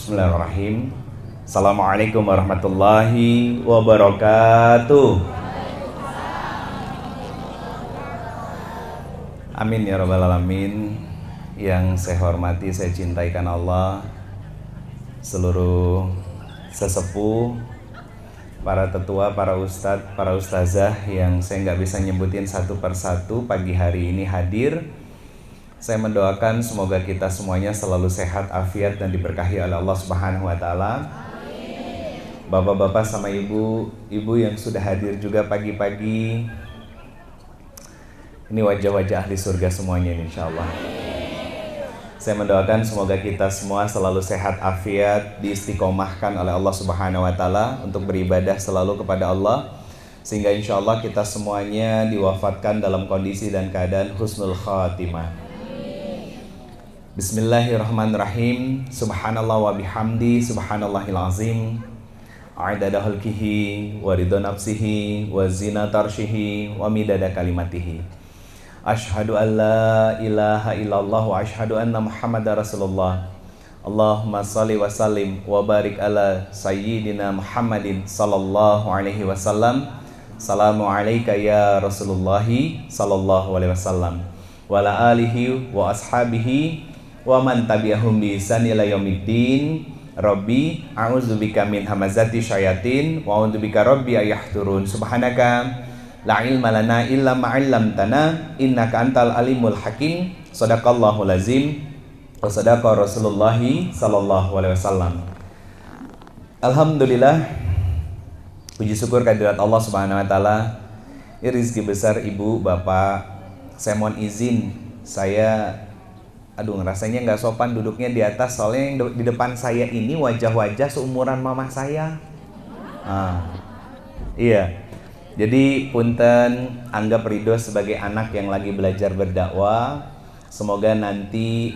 Bismillahirrahmanirrahim. Assalamualaikum warahmatullahi wabarakatuh. Amin ya rabbal alamin. Yang saya hormati, saya cintai karena Allah, seluruh sesepuh, para tetua, para ustadz, para ustazah yang saya nggak bisa nyebutin satu persatu pagi hari ini hadir. Saya mendoakan semoga kita semuanya selalu sehat, afiat, dan diberkahi oleh Allah Subhanahu wa Ta'ala. Bapak-bapak sama ibu yang sudah hadir juga pagi-pagi, ini wajah-wajah ahli surga semuanya ini, insya Allah. Saya mendoakan semoga kita semua selalu sehat, afiat, diistiqomahkan oleh Allah Subhanahu wa Ta'ala untuk beribadah selalu kepada Allah, sehingga insya Allah kita semuanya diwafatkan dalam kondisi dan keadaan husnul khatimah. Bismillahirrahmanirrahim. Subhanallah wa bihamdi, subhanallahil azim, adada khalqihi wa ridha nafsihi wa zinata arsyihi wa midada kalimatihi. Ashhadu an la ilaha illallah wa ashhadu anna Muhammadar Rasulullah. Allahumma salli wa sallim wa barik ala sayyidina Muhammadin sallallahu alaihi wasallam. Salamu alayka ya Rasulullah sallallahu alaihi wasallam wa ala alihi wa ashabihi wa man tabi'ahum bi ihsan ila yaumiddin. Rabbi a'udzubika min hamazati syayatin wa a'udzubika rabbi ayahdurun. Subhanaka la ilma lana illa ma 'allamtana innaka antal alimul hakim. Shadaqallahul azim wa shadaqa Rasulullah sallallahu alaihi wasallam. Alhamdulillah, puji syukur kehadirat Allah Subhanahu wa taala. Ini rezeki besar ibu, bapak. Saya mohon izin, rasanya nggak sopan duduknya di atas, soalnya yang di depan saya ini wajah-wajah seumuran mama saya. Iya. Jadi punten, anggap ridho sebagai anak yang lagi belajar berdakwah. Semoga nanti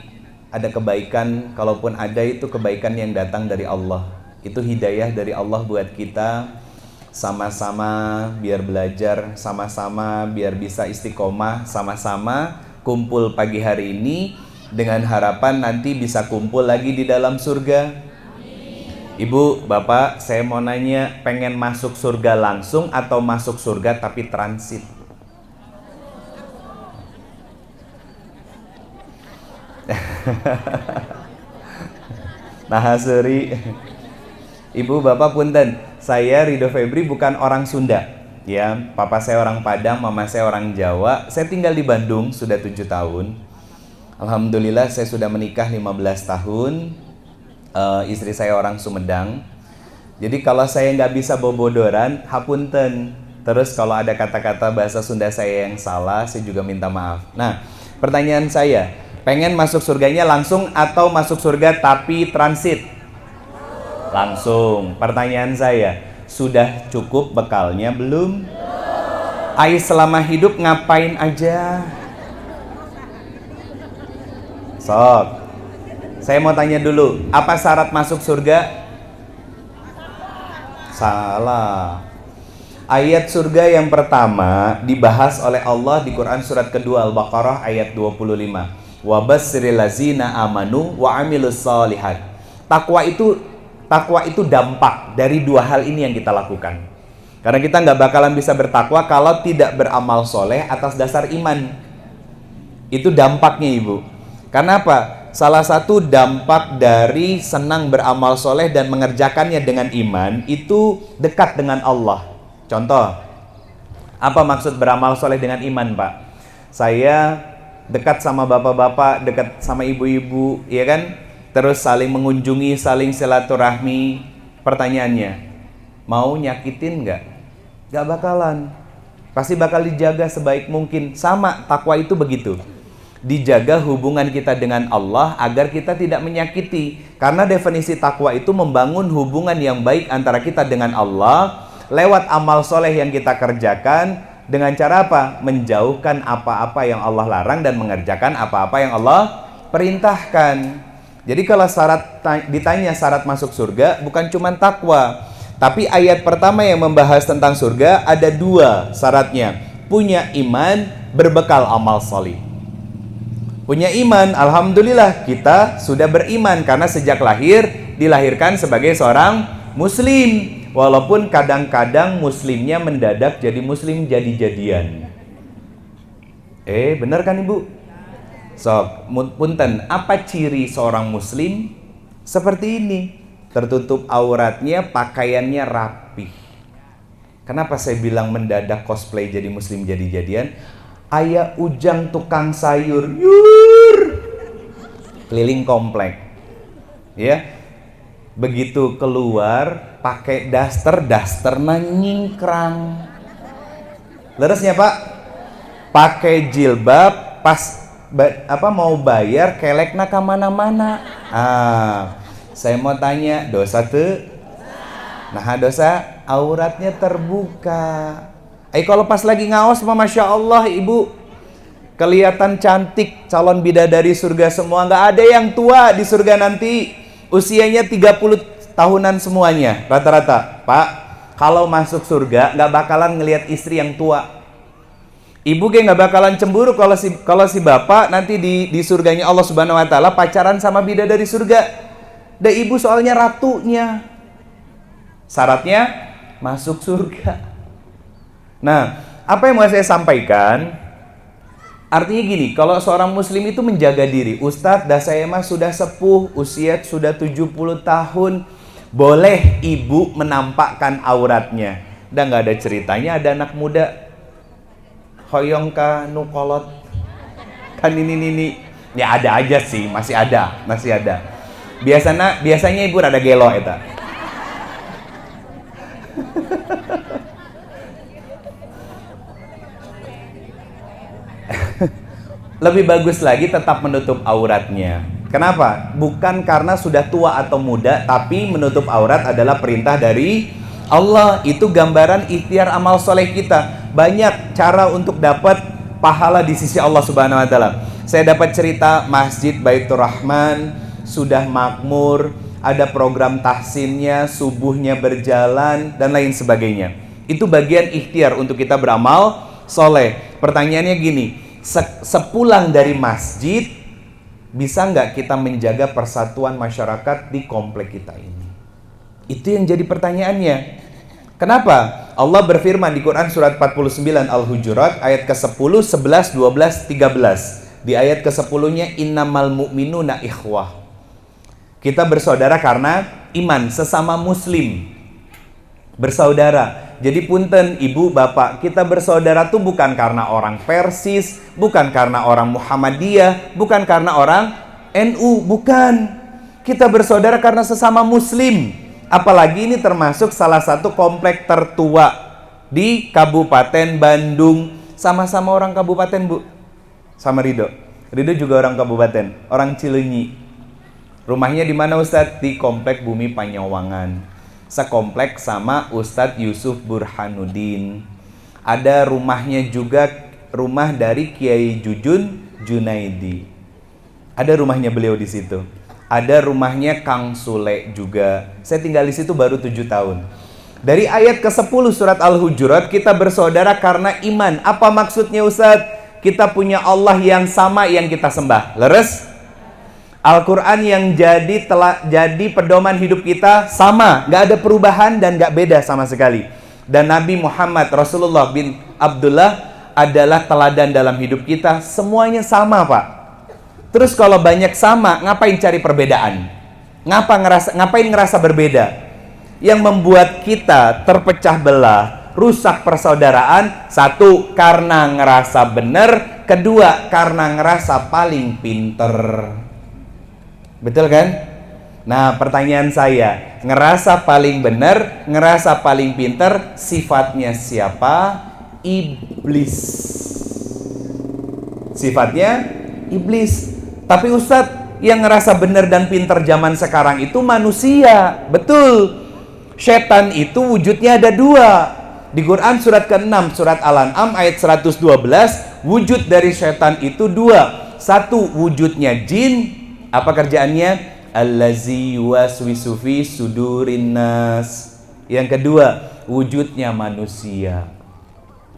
ada kebaikan, kalaupun ada itu kebaikan yang datang dari Allah. Itu hidayah dari Allah buat kita. Sama-sama biar belajar, sama-sama biar bisa istiqomah, sama-sama kumpul pagi hari ini dengan harapan nanti bisa kumpul lagi di dalam surga. Ibu, bapak, saya mau nanya, pengen masuk surga langsung atau masuk surga tapi transit? Nah, sorry. Ibu, bapak, punten, saya Ridho Febri bukan orang Sunda. Ya, papa saya orang Padang, mama saya orang Jawa. Saya tinggal di Bandung sudah 7 tahun. Alhamdulillah saya sudah menikah 15 tahun. Istri saya orang Sumedang. Jadi kalau saya nggak bisa bobodoran, hapunten. Terus kalau ada kata-kata bahasa Sunda saya yang salah, saya juga minta maaf. Nah, pertanyaan saya, pengen masuk surganya langsung atau masuk surga tapi transit? Langsung. Pertanyaan saya, sudah cukup bekalnya belum? Ai selama hidup ngapain aja? Sok. Saya mau tanya dulu, apa syarat masuk surga? Salah. Ayat surga yang pertama dibahas oleh Allah di Quran surat kedua Al-Baqarah ayat 25. Wa basyiril ladzina amanu wa amilus shalihat. Takwa itu dampak dari dua hal ini yang kita lakukan. Karena kita nggak bakalan bisa bertakwa kalau tidak beramal soleh atas dasar iman. Itu dampaknya, ibu. Karena apa? Salah satu dampak dari senang beramal soleh dan mengerjakannya dengan iman itu dekat dengan Allah. Contoh, apa maksud beramal soleh dengan iman, Pak? Saya dekat sama bapak-bapak, dekat sama ibu-ibu, ya kan? Terus saling mengunjungi, saling silaturahmi. Pertanyaannya, mau nyakitin nggak? Nggak bakalan. Pasti bakal dijaga sebaik mungkin. Sama, takwa itu begitu. Dijaga hubungan kita dengan Allah agar kita tidak menyakiti. Karena definisi takwa itu membangun hubungan yang baik antara kita dengan Allah lewat amal soleh yang kita kerjakan. Dengan cara apa? Menjauhkan apa-apa yang Allah larang dan mengerjakan apa-apa yang Allah perintahkan. Jadi kalau ditanya syarat masuk surga, bukan cuma takwa. Tapi ayat pertama yang membahas tentang surga ada 2 syaratnya. Punya iman, berbekal amal soleh. Punya iman, alhamdulillah kita sudah beriman karena sejak lahir dilahirkan sebagai seorang muslim. Walaupun kadang-kadang muslimnya mendadak jadi muslim jadi-jadian. Benar kan Ibu? Punten, apa ciri seorang muslim? Seperti ini, tertutup auratnya, pakaiannya rapih. Kenapa saya bilang mendadak cosplay jadi muslim jadi-jadian? Ayah Ujang tukang sayur, keliling komplek. Ya. Begitu keluar pakai daster nyingkrang. Leresnya Pak? Pakai jilbab, pas mau bayar kelekna ke mana-mana. Saya mau tanya, dosa tuh? Nah, dosa auratnya terbuka. Kalau pas lagi ngaos, Masya Allah Ibu, kelihatan cantik, calon bidadari surga semua. Nggak ada yang tua di surga nanti. Usianya 30 tahunan semuanya rata-rata. Pak, kalau masuk surga nggak bakalan ngelihat istri yang tua. Ibu kayak nggak bakalan cemburu kalau si bapak nanti di surganya Allah Subhanahu Wa Taala pacaran sama bidadari surga. Dan ibu soalnya ratunya. Syaratnya masuk surga. Nah, apa yang mau saya sampaikan? Artinya gini, kalau seorang muslim itu menjaga diri. Ustadz, saya mah sudah sepuh, usia sudah 70 tahun. Boleh ibu menampakkan auratnya. Dan nggak ada ceritanya ada anak muda hoyong ka nukolot. Kan ini. Ya ada aja sih, masih ada. Biasanya ibu rada gelo eta. Lebih bagus lagi tetap menutup auratnya. Kenapa? Bukan karena sudah tua atau muda, tapi menutup aurat adalah perintah dari Allah. Itu gambaran ikhtiar amal soleh kita. Banyak cara untuk dapat pahala di sisi Allah Subhanahu Wa Taala. Saya dapat cerita Masjid Baitur Rahman sudah makmur, ada program tahsinnya, subuhnya berjalan dan lain sebagainya. Itu bagian ikhtiar untuk kita beramal soleh. Pertanyaannya gini, sepulang dari masjid, bisa nggak kita menjaga persatuan masyarakat di komplek kita ini? Itu yang jadi pertanyaannya. Kenapa? Allah berfirman di Quran surat 49 Al-Hujurat ayat ke-10, 11, 12, 13. Di ayat ke-10-nya innamal mu'minuna ikhwah. Kita bersaudara karena iman, sesama muslim. Bersaudara. Jadi punten ibu bapak, kita bersaudara tuh bukan karena orang Persis, bukan karena orang Muhammadiyah, bukan karena orang NU, bukan. Kita bersaudara karena sesama muslim. Apalagi ini termasuk salah satu komplek tertua di Kabupaten Bandung. Sama-sama orang kabupaten, Bu. Sama Ridho. Ridho juga orang kabupaten, orang Cileunyi. Rumahnya di mana Ustadz? Di komplek Bumi Panyawangan. Sekomplek sama Ustadz Yusuf Burhanuddin. Ada rumahnya juga, rumah dari Kiai Jujun Junaidi. Ada rumahnya beliau di situ. Ada rumahnya Kang Sule juga. Saya tinggal di situ baru 7 tahun. Dari ayat ke-10 surat Al-Hujurat, kita bersaudara karena iman. Apa maksudnya Ustadz? Kita punya Allah yang sama yang kita sembah. Leres? Al-Quran yang jadi pedoman hidup kita sama, nggak ada perubahan dan nggak beda sama sekali. Dan Nabi Muhammad Rasulullah bin Abdullah adalah teladan dalam hidup kita. Semuanya sama, Pak. Terus kalau banyak sama, ngapain cari perbedaan? Ngapain ngerasa berbeda? Yang membuat kita terpecah belah, rusak persaudaraan. Satu, karena ngerasa benar. Kedua, karena ngerasa paling pinter. Betul kan? Nah, pertanyaan saya, ngerasa paling benar, ngerasa paling pinter, sifatnya siapa? Iblis. Sifatnya iblis. Tapi Ustadz, yang ngerasa benar dan pinter zaman sekarang itu manusia. Betul. Setan itu wujudnya ada 2. Di Quran surat ke-6, surat Al-An'am ayat 112, wujud dari setan itu 2. Satu, wujudnya jin. Apa kerjaannya? Allazi yuwaswisu fi sudurin nas. Yang kedua, wujudnya manusia.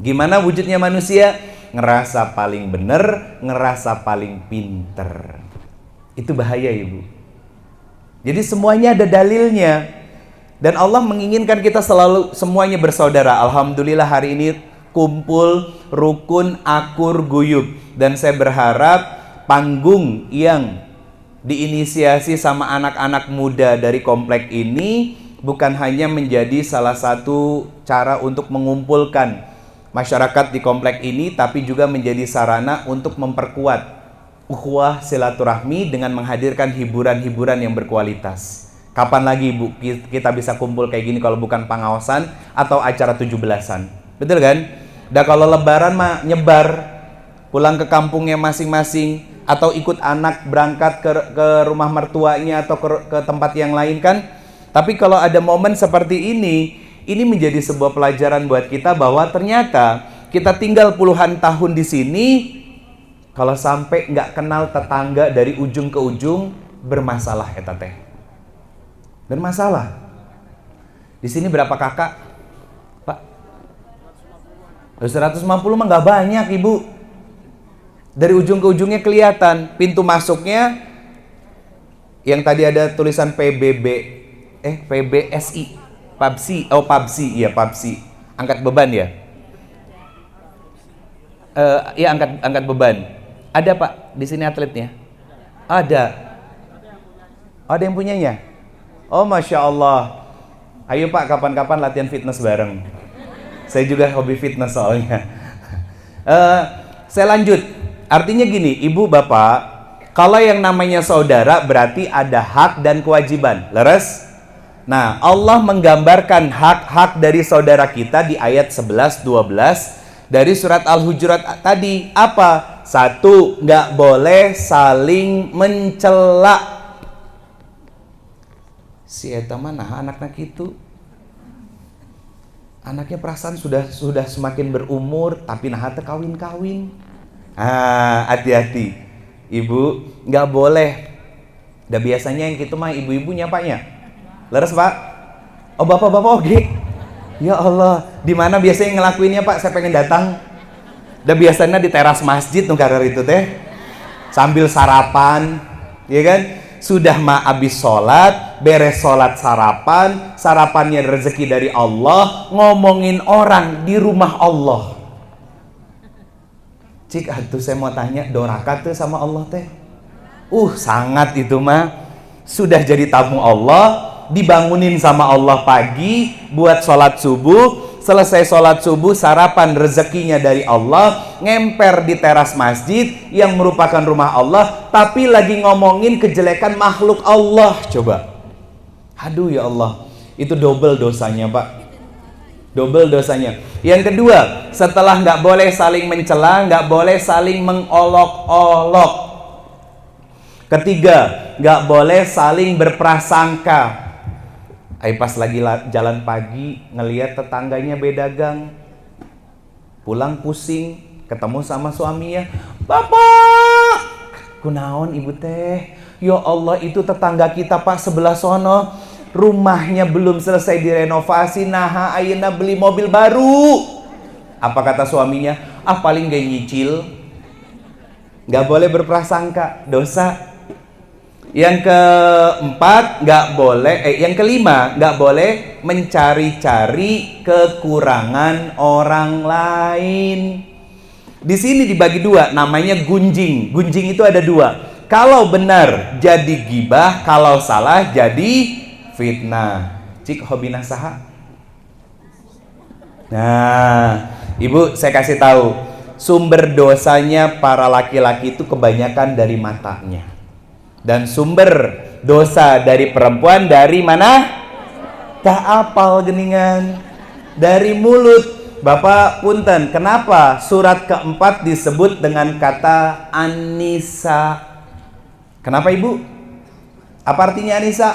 Gimana wujudnya manusia? Ngerasa paling benar, ngerasa paling pinter. Itu bahaya, Ibu. Jadi semuanya ada dalilnya. Dan Allah menginginkan kita selalu semuanya bersaudara. Alhamdulillah hari ini kumpul, rukun, akur, guyub. Dan saya berharap panggung yang diinisiasi sama anak-anak muda dari komplek ini bukan hanya menjadi salah satu cara untuk mengumpulkan masyarakat di komplek ini, tapi juga menjadi sarana untuk memperkuat ukhuwah silaturahmi dengan menghadirkan hiburan-hiburan yang berkualitas. Kapan lagi Bu kita bisa kumpul kayak gini kalau bukan pengawasan atau acara 17-an? Betul kan? Dan kalau lebaran mah nyebar, pulang ke kampungnya masing-masing atau ikut anak berangkat ke rumah mertuanya atau ke tempat yang lain kan? Tapi kalau ada momen seperti ini menjadi sebuah pelajaran buat kita bahwa ternyata kita tinggal puluhan tahun di sini, kalau sampai nggak kenal tetangga dari ujung ke ujung, bermasalah eta teh. Bermasalah. Di sini berapa kakak? Pak? 150 mah nggak banyak, Ibu. Dari ujung ke ujungnya kelihatan. Pintu masuknya yang tadi ada tulisan PBSI. PABSI, iya PABSI. Angkat beban ya? Iya angkat beban. Ada Pak di sini atletnya? Ada. Ada yang punyanya? Oh Masya Allah. Ayo Pak, kapan-kapan latihan fitness bareng. Saya juga hobi fitness soalnya. Saya lanjut. Artinya gini, Ibu Bapak, kalau yang namanya saudara berarti ada hak dan kewajiban. Leres? Nah, Allah menggambarkan hak-hak dari saudara kita di ayat 11-12 dari surat Al-Hujurat tadi. Apa? 1, nggak boleh saling mencela. Si eta mana anak-anak itu, anaknya perasaan sudah semakin berumur tapi nah teh kawin-kawin. Hati-hati Ibu, nggak boleh. Dan biasanya yang gitu mah ibu-ibu nyapanya. Leres Pak? Oh bapak-bapak oke. Ya Allah, di mana biasanya ngelakuinnya Pak? Saya pengen datang. Dan biasanya di teras masjid tuh karir itu teh, sambil sarapan, ya kan? Sudah mah abis sholat, beres sholat sarapan, sarapannya rezeki dari Allah, ngomongin orang di rumah Allah. Cik atuh saya mau tanya, doraka tuh sama Allah teh? Sangat itu mah. Sudah jadi tamu Allah, dibangunin sama Allah pagi buat sholat subuh. Selesai sholat subuh, sarapan rezekinya dari Allah, ngemper di teras masjid yang merupakan rumah Allah, tapi lagi ngomongin kejelekan makhluk Allah. Coba. Aduh ya Allah, itu double dosanya Pak. Double dosanya. Yang kedua, setelah nggak boleh saling mencela, nggak boleh saling mengolok-olok. Ketiga, nggak boleh saling berprasangka. Pas lagi jalan pagi ngelihat tetangganya beda gang, pulang pusing, ketemu sama suaminya, Bapak, kunaon Ibu teh? Ya Allah, itu tetangga kita Pak sebelah sono, rumahnya belum selesai direnovasi, nah ayeuna beli mobil baru. Apa kata suaminya? Paling gak nyicil. Gak boleh berprasangka, dosa. Yang keempat, yang kelima, nggak boleh mencari-cari kekurangan orang lain. Di sini dibagi dua, namanya gunjing. Gunjing itu ada dua. Kalau benar jadi gibah, kalau salah jadi fitnah. Cik hobi nasaha. Nah, Ibu saya kasih tahu, sumber dosanya para laki-laki itu kebanyakan dari matanya. Dan sumber dosa dari perempuan dari mana? Tak apal geningan. Dari mulut. Bapak punten, kenapa surat keempat disebut dengan kata An-Nisa? Kenapa Ibu? Apa artinya An-Nisa?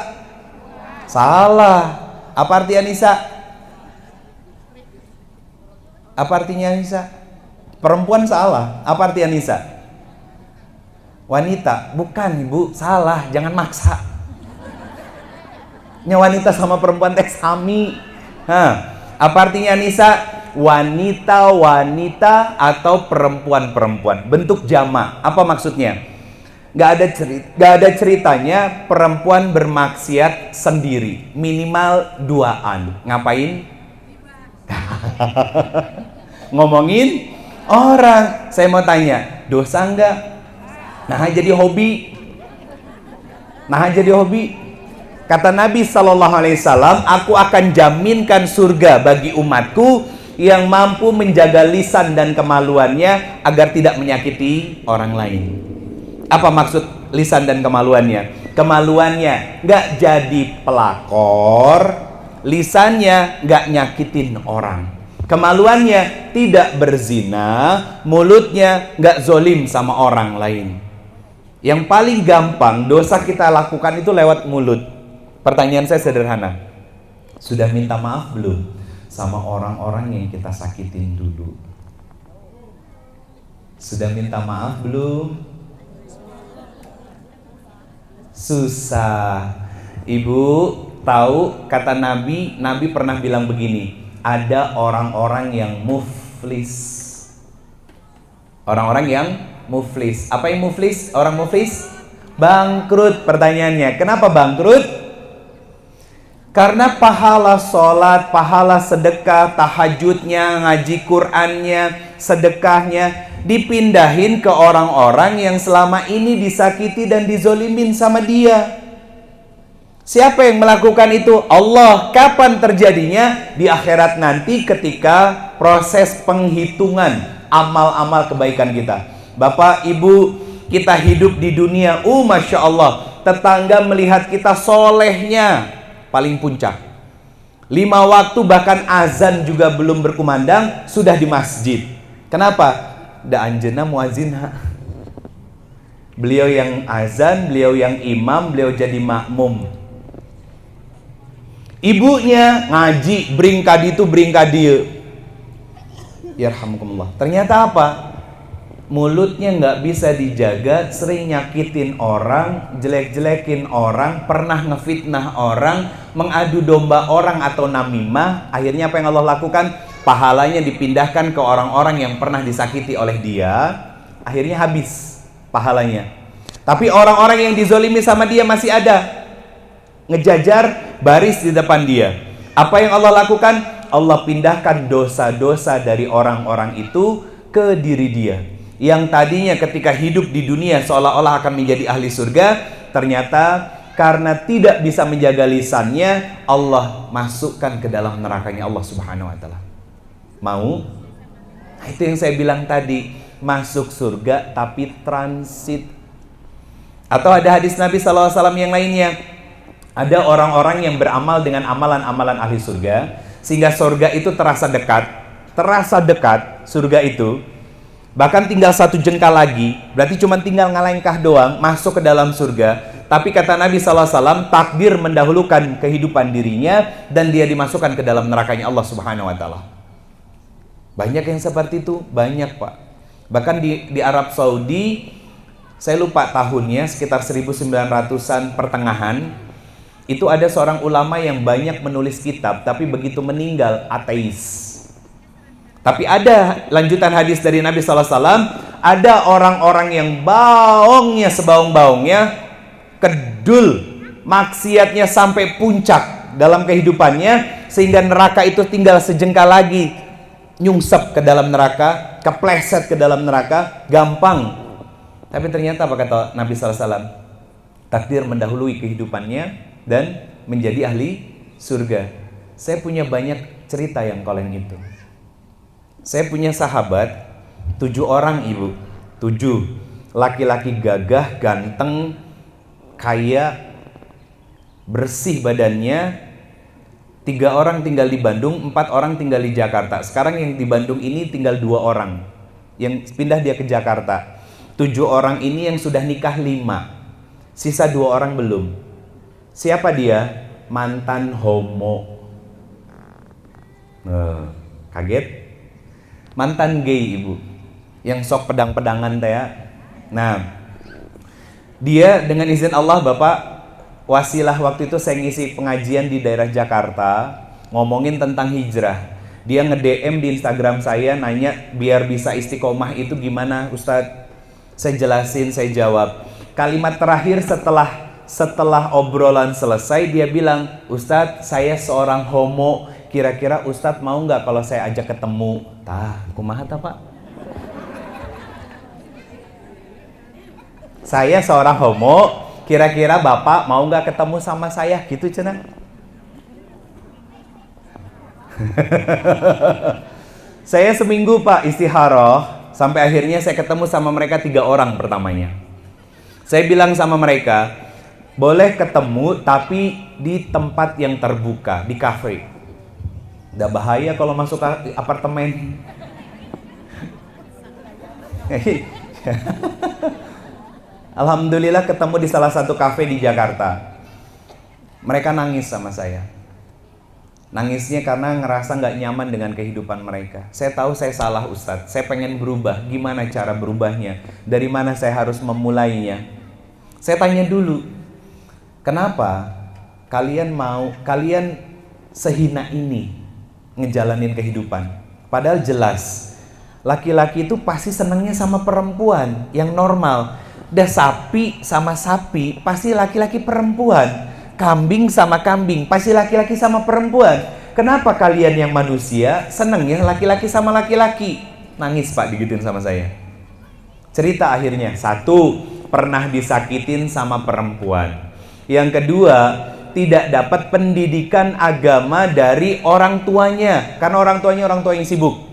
Salah. Apa arti An-Nisa? Apa artinya An-Nisa? Perempuan salah. Apa arti An-Nisa? Wanita. Bukan Ibu, salah, jangan maksa. Nya wanita sama perempuan teh sami. Apa artinya Nisa? Wanita-wanita atau perempuan-perempuan. Bentuk jamak. Apa maksudnya? Nggak ada ceritanya perempuan bermaksiat sendiri, minimal duaan. Ngapain? Ngomongin orang. Saya mau tanya, dosa nggak? Nah jadi hobi. Kata Nabi SAW, aku akan jaminkan surga bagi umatku yang mampu menjaga lisan dan kemaluannya agar tidak menyakiti orang lain. Apa maksud lisan dan kemaluannya? Kemaluannya nggak jadi pelakor, lisannya nggak nyakitin orang. Kemaluannya tidak berzina, mulutnya nggak zolim sama orang lain. Yang paling gampang dosa kita lakukan itu lewat mulut. Pertanyaan saya sederhana, sudah minta maaf belum sama orang-orang yang kita sakitin dulu? Sudah minta maaf belum? Susah. Ibu tahu kata Nabi pernah bilang begini, ada orang-orang yang muflis. Orang-orang yang muflis. Apa yang muflis? Orang muflis bangkrut. Pertanyaannya, kenapa bangkrut? Karena pahala sholat, pahala sedekah, tahajudnya, ngaji Qur'annya, sedekahnya dipindahin ke orang-orang yang selama ini disakiti dan dizolimin sama dia. Siapa yang melakukan itu? Allah. Kapan terjadinya? Di akhirat nanti ketika proses penghitungan amal-amal kebaikan kita. Bapak, Ibu, kita hidup di dunia, Masya Allah, tetangga melihat kita solehnya paling puncak. 5 waktu bahkan azan juga belum berkumandang sudah di masjid. Kenapa? Da anjeunna muazzinha. Beliau yang azan, beliau yang imam, beliau jadi makmum. Ibunya ngaji, bring ka ditu, bring ka dieu. Yarhamukumullah. Ternyata apa? Mulutnya nggak bisa dijaga, sering nyakitin orang, jelek-jelekin orang, pernah ngefitnah orang, mengadu domba orang atau namimah. Akhirnya apa yang Allah lakukan? Pahalanya dipindahkan ke orang-orang yang pernah disakiti oleh dia. Akhirnya habis pahalanya. Tapi orang-orang yang dizolimi sama dia masih ada, ngejajar baris di depan dia. Apa yang Allah lakukan? Allah pindahkan dosa-dosa dari orang-orang itu ke diri dia. Yang tadinya ketika hidup di dunia seolah-olah akan menjadi ahli surga, ternyata karena tidak bisa menjaga lisannya, Allah masukkan ke dalam nerakanya Allah Subhanahu wa Ta'ala. Mau? Nah, itu yang saya bilang tadi, masuk surga tapi transit. Atau ada hadis Nabi SAW yang lainnya, ada orang-orang yang beramal dengan amalan-amalan ahli surga, sehingga surga itu terasa dekat surga itu. Bahkan tinggal 1 jengkal lagi, berarti cuma tinggal ngalengkah doang masuk ke dalam surga. Tapi kata Nabi SAW, takdir mendahulukan kehidupan dirinya dan dia dimasukkan ke dalam nerakanya Allah Subhanahu wa Ta'ala. Banyak yang seperti itu, banyak Pak. Bahkan di Arab Saudi, saya lupa tahunnya, sekitar 1900-an pertengahan, itu ada seorang ulama yang banyak menulis kitab, tapi begitu meninggal ateis. Tapi ada lanjutan hadis dari Nabi SAW, ada orang-orang yang baongnya sebaung-baungnya, kedul, maksiatnya sampai puncak dalam kehidupannya, sehingga neraka itu tinggal sejengkal lagi. Nyungsep ke dalam neraka, kepleset ke dalam neraka, gampang. Tapi ternyata apa kata Nabi SAW? Takdir mendahului kehidupannya dan menjadi ahli surga. Saya punya banyak cerita yang kalian itu. Saya punya sahabat 7 orang ibu, 7 laki-laki gagah, ganteng, kaya, bersih badannya. 3 orang tinggal di Bandung, 4 orang tinggal di Jakarta. Sekarang yang di Bandung ini tinggal 2 orang, yang pindah dia ke Jakarta. 7 orang ini yang sudah nikah 5, sisa 2 orang belum. Siapa dia? Mantan homo. Kaget? Mantan gay ibu, yang sok pedang-pedangan teh ya. Nah, dia dengan izin Allah Bapak, wasilah waktu itu saya ngisi pengajian di daerah Jakarta, ngomongin tentang hijrah. Dia nge-DM di Instagram saya, nanya biar bisa istiqomah itu gimana Ustadz. Saya jelasin, saya jawab. Kalimat terakhir setelah obrolan selesai, dia bilang, Ustadz, saya seorang homo, kira-kira Ustadz mau nggak kalau saya ajak ketemu? Kumaha ta Pak? Saya seorang homo, kira-kira Bapak mau nggak ketemu sama saya? Gitu cenah. Saya seminggu Pak istikharah, sampai akhirnya saya ketemu sama mereka 3 orang pertamanya. Saya bilang sama mereka, boleh ketemu tapi di tempat yang terbuka, di kafe. Udah bahaya kalau masuk ke apartemen. Alhamdulillah ketemu di salah satu kafe di Jakarta. Mereka nangis sama saya. Nangisnya karena ngerasa nggak nyaman dengan kehidupan mereka. Saya tahu saya salah Ustadz, saya pengen berubah. Gimana cara berubahnya? Dari mana saya harus memulainya? Saya tanya dulu, kenapa kalian sehina ini ngejalanin kehidupan? Padahal jelas, laki-laki itu pasti senangnya sama perempuan yang normal. Dah sapi sama sapi, pasti laki-laki perempuan. Kambing sama kambing, pasti laki-laki sama perempuan. Kenapa kalian yang manusia senengnya laki-laki sama laki-laki? Nangis Pak digituin sama saya. Cerita akhirnya, 1, pernah disakitin sama perempuan. Yang kedua, tidak dapat pendidikan agama dari orang tuanya, karena orang tuanya orang tua yang sibuk.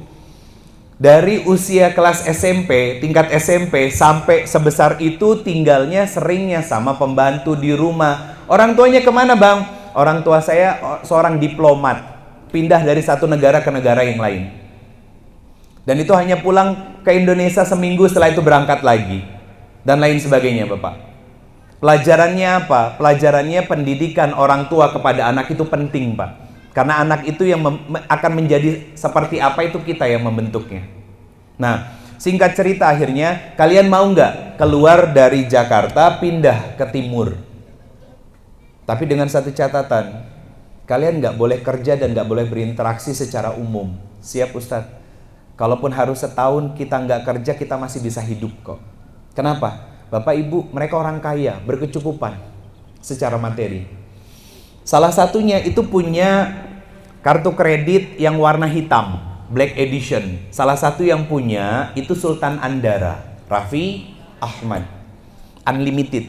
Dari usia kelas SMP, tingkat SMP sampai sebesar itu tinggalnya seringnya sama pembantu di rumah. Orang tuanya kemana Bang? Orang tua saya seorang diplomat, pindah dari satu negara ke negara yang lain. Dan itu hanya pulang ke Indonesia seminggu, setelah itu berangkat lagi. Dan lain sebagainya Bapak. Pelajarannya apa? Pelajarannya pendidikan orang tua kepada anak itu penting Pak. Karena anak itu yang akan menjadi seperti apa itu kita yang membentuknya. Nah, singkat cerita akhirnya, kalian mau nggak keluar dari Jakarta pindah ke timur? Tapi dengan satu catatan, kalian nggak boleh kerja dan nggak boleh berinteraksi secara umum. Siap Ustadz? Kalaupun harus setahun kita nggak kerja, kita masih bisa hidup kok. Kenapa? Bapak Ibu, mereka orang kaya, berkecukupan secara materi. Salah satunya itu punya kartu kredit yang warna hitam, Black Edition. Salah satu yang punya itu Sultan Andara, Raffi Ahmad, Unlimited.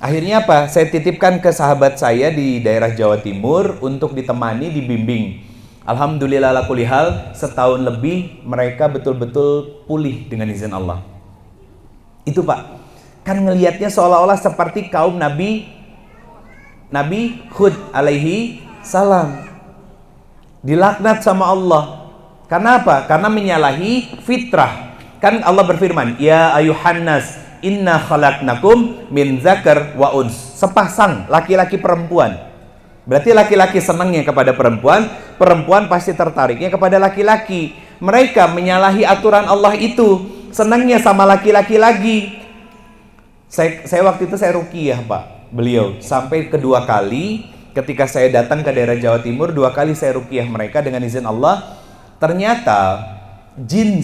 Akhirnya apa? Saya titipkan ke sahabat saya di daerah Jawa Timur untuk ditemani, dibimbing. Alhamdulillah ala kulli hal, setahun lebih mereka betul-betul pulih dengan izin Allah. Itu Pak, kan ngelihatnya seolah-olah seperti kaum Nabi Hud alaihi salam. Dilaknat sama Allah. Karena apa? Karena menyalahi fitrah. Kan Allah berfirman, ya ayuhan nas, inna khalaqnakum min zakar wa uns. Sepasang laki-laki perempuan. Berarti laki-laki senangnya kepada perempuan, perempuan pasti tertariknya kepada laki-laki. Mereka menyalahi aturan Allah itu, senangnya sama laki-laki lagi. Saya waktu itu saya ruqyah Pak, beliau sampai kedua kali. Ketika saya datang ke daerah Jawa Timur, 2 kali saya ruqyah mereka dengan izin Allah. Ternyata jin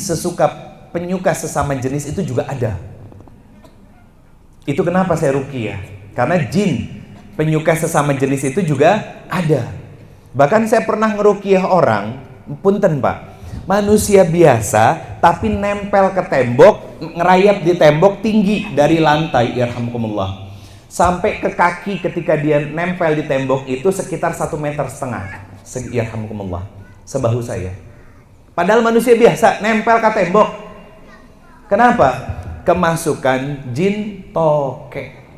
penyuka sesama jenis itu juga ada. Itu kenapa saya ruqyah? Karena jin penyuka sesama jenis itu juga ada. Bahkan saya pernah ngeruqyah orang, punten Pak, manusia biasa tapi nempel ke tembok, ngerayap di tembok tinggi dari lantai, yarhamukumullah, sampai ke kaki. Ketika dia nempel di tembok itu sekitar 1,5 meter, yarhamukumullah, sebahu saya. Padahal manusia biasa nempel ke tembok. Kenapa? Kemasukan jin toke.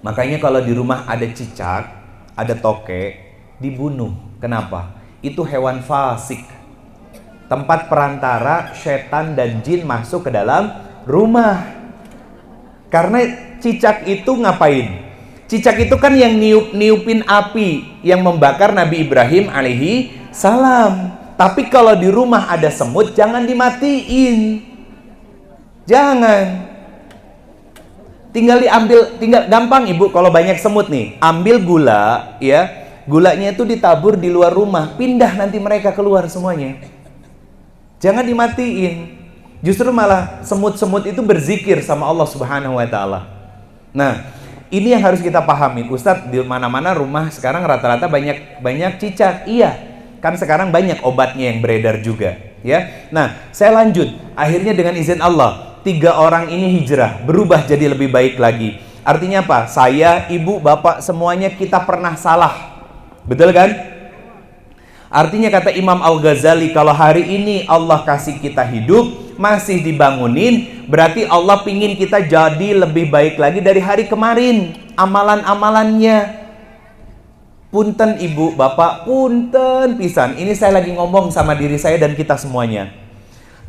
Makanya kalau di rumah ada cicak, ada toke, dibunuh. Kenapa? Itu hewan fasik, tempat perantara setan dan jin masuk ke dalam rumah. Karena cicak itu ngapain? Cicak itu kan yang niupin api yang membakar Nabi Ibrahim alaihi salam. Tapi kalau di rumah ada semut, jangan dimatiin. Jangan. Tinggal gampang Ibu, kalau banyak semut nih, ambil gula ya. Gulanya itu ditabur di luar rumah, pindah nanti mereka keluar semuanya. Jangan dimatiin. Justru malah semut-semut itu berzikir sama Allah Subhanahu wa taala. Nah, ini yang harus kita pahami. Ustadz, di mana-mana rumah sekarang rata-rata banyak cicak. Iya, kan sekarang banyak obatnya yang beredar juga, ya. Nah, saya lanjut. Akhirnya dengan izin Allah, 3 orang ini hijrah, berubah jadi lebih baik lagi. Artinya apa? Saya, ibu, bapak, semuanya kita pernah salah. Betul kan? Artinya kata Imam Al-Ghazali, kalau hari ini Allah kasih kita hidup, masih dibangunin, berarti Allah pingin kita jadi lebih baik lagi dari hari kemarin. Amalan-amalannya. Punten ibu, bapak, punten pisan. Ini saya lagi ngomong sama diri saya dan kita semuanya.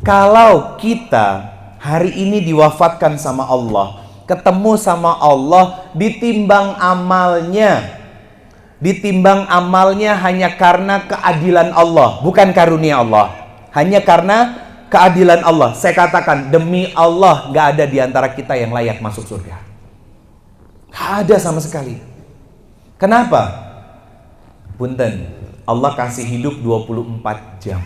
Kalau kita hari ini diwafatkan sama Allah, ketemu sama Allah, ditimbang amalnya hanya karena keadilan Allah, bukan karunia Allah. Hanya karena keadilan Allah. Saya katakan, demi Allah, gak ada di antara kita yang layak masuk surga. Gak ada sama sekali. Kenapa? Punten, Allah kasih hidup 24 jam.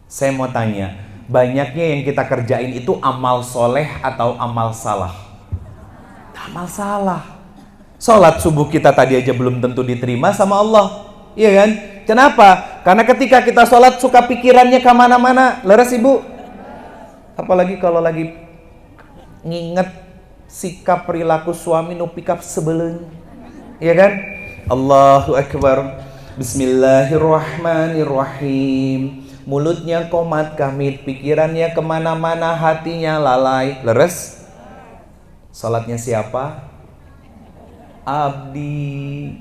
Saya mau tanya, banyaknya yang kita kerjain itu amal soleh atau amal salah? Amal salah. Sholat subuh kita tadi aja belum tentu diterima sama Allah. Iya kan? Kenapa? Karena ketika kita sholat suka pikirannya kemana-mana. Leres ibu? Apalagi kalau lagi nginget sikap perilaku suami nu pikap sebelum. Iya kan? Allahu Akbar. Bismillahirrahmanirrahim. Mulutnya komat kamit, pikirannya kemana-mana, hatinya lalai. Leres? Sholatnya siapa? Abdi.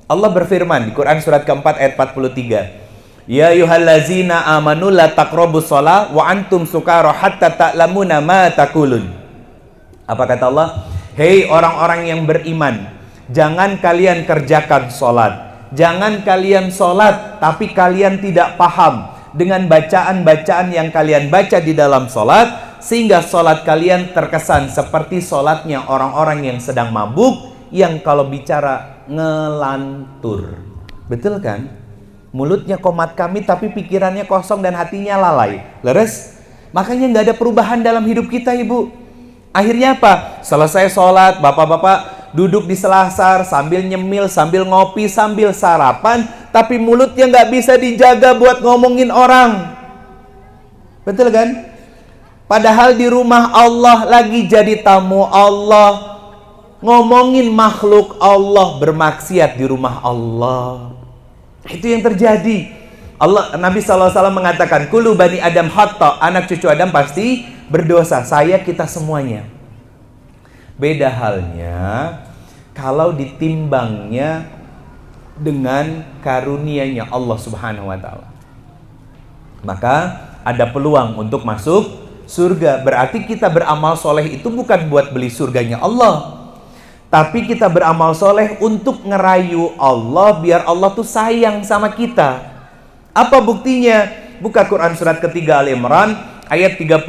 Allah berfirman di Quran surat keempat ayat 43. Ya ayyuhallazina amanu la taqrabus shalah wa antum sukara hatta ta'lamuna ma taqulun. Apa kata Allah? Hei orang-orang yang beriman, jangan kalian kerjakan sholat. Jangan kalian sholat tapi kalian tidak paham dengan bacaan-bacaan yang kalian baca di dalam sholat, sehingga sholat kalian terkesan seperti sholatnya orang-orang yang sedang mabuk, yang kalau bicara ngelantur. Betul kan? Mulutnya komat kamit tapi pikirannya kosong dan hatinya lalai. Leres? Makanya nggak ada perubahan dalam hidup kita, ibu. Akhirnya apa? Selesai sholat, bapak-bapak duduk di selasar sambil nyemil, sambil ngopi, sambil sarapan, tapi mulutnya nggak bisa dijaga buat ngomongin orang. Betul kan? Padahal di rumah Allah lagi jadi tamu Allah, ngomongin makhluk Allah, bermaksiat di rumah Allah. Itu yang terjadi. Nabi SAW mengatakan, Kullu bani Adam khata, anak cucu Adam pasti berdosa. Saya, kita semuanya. Beda halnya kalau ditimbangnya dengan karunia-Nya Allah Subhanahu wa taala. Maka ada peluang untuk masuk surga. Berarti kita beramal soleh itu bukan buat beli surganya Allah, tapi kita beramal soleh untuk ngerayu Allah biar Allah tuh sayang sama kita. Apa buktinya? Buka Quran surat ketiga Al-Imran ayat 31.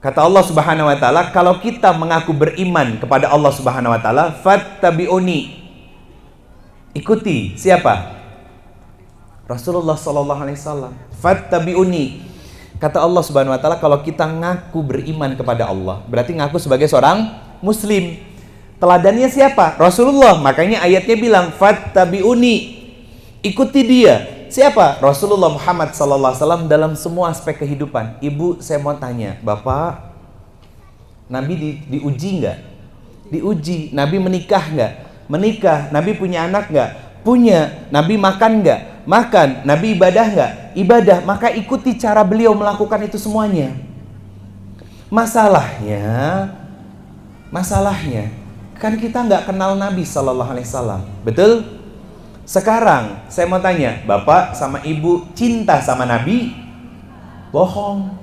Kata Allah Subhanahu wa taala, kalau kita mengaku beriman kepada Allah Subhanahu wa taala, fattabi'uni. Ikuti siapa? Rasulullah sallallahu alaihi wasallam. Fattabi'uni. Kata Allah Subhanahu wa taala, kalau kita ngaku beriman kepada Allah, berarti ngaku sebagai seorang muslim. Teladannya siapa? Rasulullah. Makanya ayatnya bilang fattabi'uni. Ikuti dia. Siapa? Rasulullah Muhammad sallallahu alaihi wasallam dalam semua aspek kehidupan. Ibu, saya mau tanya, Bapak, Nabi diuji enggak? Diuji. Nabi menikah enggak? Menikah. Nabi punya anak enggak? Punya. Nabi makan enggak? Makan. Nabi ibadah enggak? Ibadah. Maka ikuti cara beliau melakukan itu semuanya. Masalahnya kan kita enggak kenal Nabi sallallahu alaihi wasallam. Betul? Sekarang saya mau tanya, Bapak sama Ibu cinta sama Nabi? Bohong.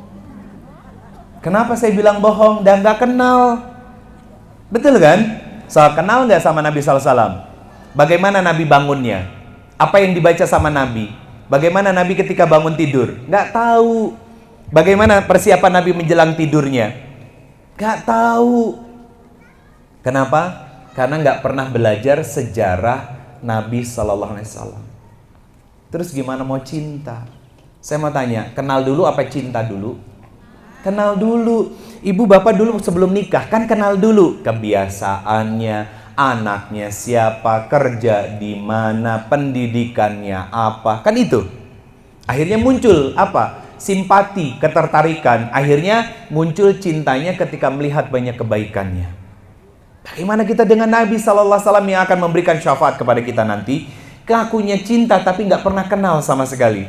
Kenapa saya bilang bohong? Dan gak kenal. Betul kan? Soal kenal gak sama Nabi SAW? Bagaimana Nabi bangunnya? Apa yang dibaca sama Nabi? Bagaimana Nabi ketika bangun tidur? Gak tahu. Bagaimana persiapan Nabi menjelang tidurnya? Gak tahu. Kenapa? Karena gak pernah belajar sejarah Nabi Sallallahu Alaihi Wasallam. Terus gimana mau cinta? Saya mau tanya, kenal dulu apa cinta dulu? Kenal dulu. Ibu bapak dulu sebelum nikah kan kenal dulu kebiasaannya, anaknya siapa, kerja di mana, pendidikannya apa, kan itu. Akhirnya muncul apa? Simpati, ketertarikan. Akhirnya muncul cintanya ketika melihat banyak kebaikannya. Bagaimana kita dengan Nabi Sallallahu Alaihi Wasallam yang akan memberikan syafaat kepada kita nanti? Kakunya cinta tapi nggak pernah kenal sama sekali.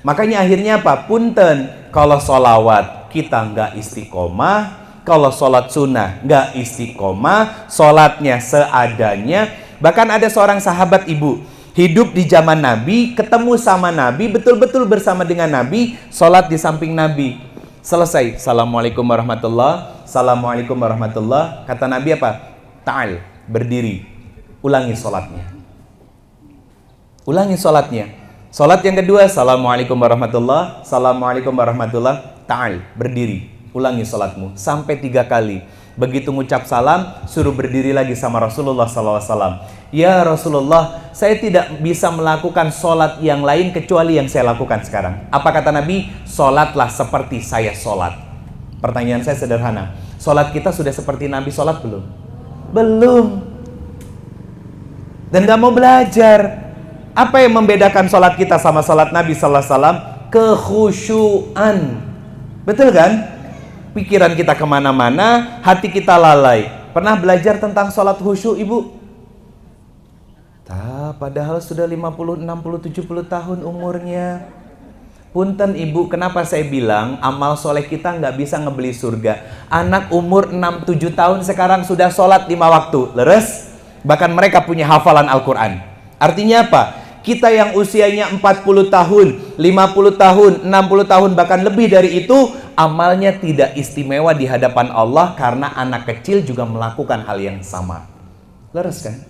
Makanya akhirnya apa? Punten, kalau sholawat kita nggak istiqomah, kalau sholat sunnah nggak istiqomah, sholatnya seadanya. Bahkan ada seorang sahabat ibu, hidup di zaman Nabi, ketemu sama Nabi, betul-betul bersama dengan Nabi, sholat di samping Nabi. Selesai, Assalamualaikum warahmatullah, Assalamualaikum warahmatullah. Kata Nabi apa? Ta'al, berdiri, ulangi sholatnya. Ulangi sholatnya. Sholat yang kedua, Assalamualaikum warahmatullah, Assalamualaikum warahmatullah. Ta'al, berdiri, ulangi sholatmu sampai 3 kali. Begitu ngucap salam, suruh berdiri lagi sama Rasulullah SAW. Ya Rasulullah, saya tidak bisa melakukan sholat yang lain kecuali yang saya lakukan sekarang. Apa kata Nabi? Sholatlah seperti saya sholat. Pertanyaan saya sederhana, sholat kita sudah seperti Nabi sholat belum? Belum. Dan gak mau belajar. Apa yang membedakan sholat kita sama sholat Nabi SAW? Kekhusyuan. Betul kan? Pikiran kita kemana-mana, hati kita lalai. Pernah belajar tentang sholat khusyuk ibu? Padahal sudah 50, 60, 70 tahun umurnya. Punten ibu, kenapa saya bilang amal soleh kita nggak bisa ngebeli surga? Anak umur 6-7 tahun sekarang sudah sholat 5 waktu. Leres? Bahkan mereka punya hafalan Al-Quran. Artinya apa? Kita yang usianya 40 tahun, 50 tahun, 60 tahun, bahkan lebih dari itu, amalnya tidak istimewa di hadapan Allah karena anak kecil juga melakukan hal yang sama. Leres kan?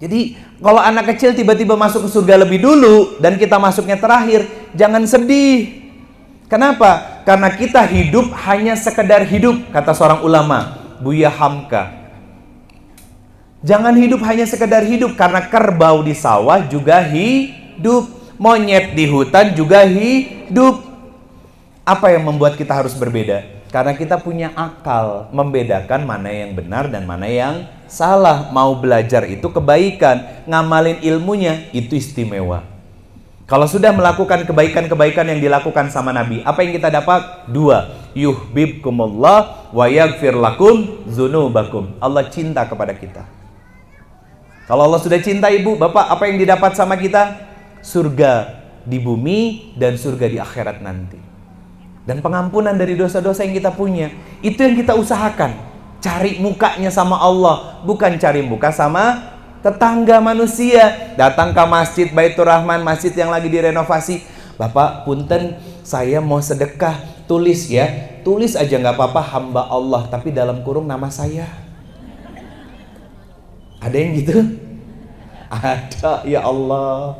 Jadi kalau anak kecil tiba-tiba masuk ke surga lebih dulu dan kita masuknya terakhir, jangan sedih. Kenapa? Karena kita hidup hanya sekedar hidup, kata seorang ulama, Buya Hamka. Jangan hidup hanya sekedar hidup, karena kerbau di sawah juga hidup, monyet di hutan juga hidup. Apa yang membuat kita harus berbeda? Karena kita punya akal membedakan mana yang benar dan mana yang salah. Mau belajar itu kebaikan, ngamalin ilmunya itu istimewa. Kalau sudah melakukan kebaikan-kebaikan yang dilakukan sama Nabi, apa yang kita dapat? 2, yuhibbukumullah wa yaghfir lakum dzunubakum. Allah cinta kepada kita. Kalau Allah sudah cinta ibu, bapak, apa yang didapat sama kita? Surga di bumi dan surga di akhirat nanti. Dan pengampunan dari dosa-dosa yang kita punya. Itu yang kita usahakan. Cari mukanya sama Allah, bukan cari muka sama tetangga manusia. Datang ke masjid Baitur Rahman, masjid yang lagi direnovasi. Bapak, punten, saya mau sedekah. Tulis ya, tulis aja nggak apa-apa, hamba Allah, tapi dalam kurung nama saya. Ada yang gitu? Ada, ya Allah.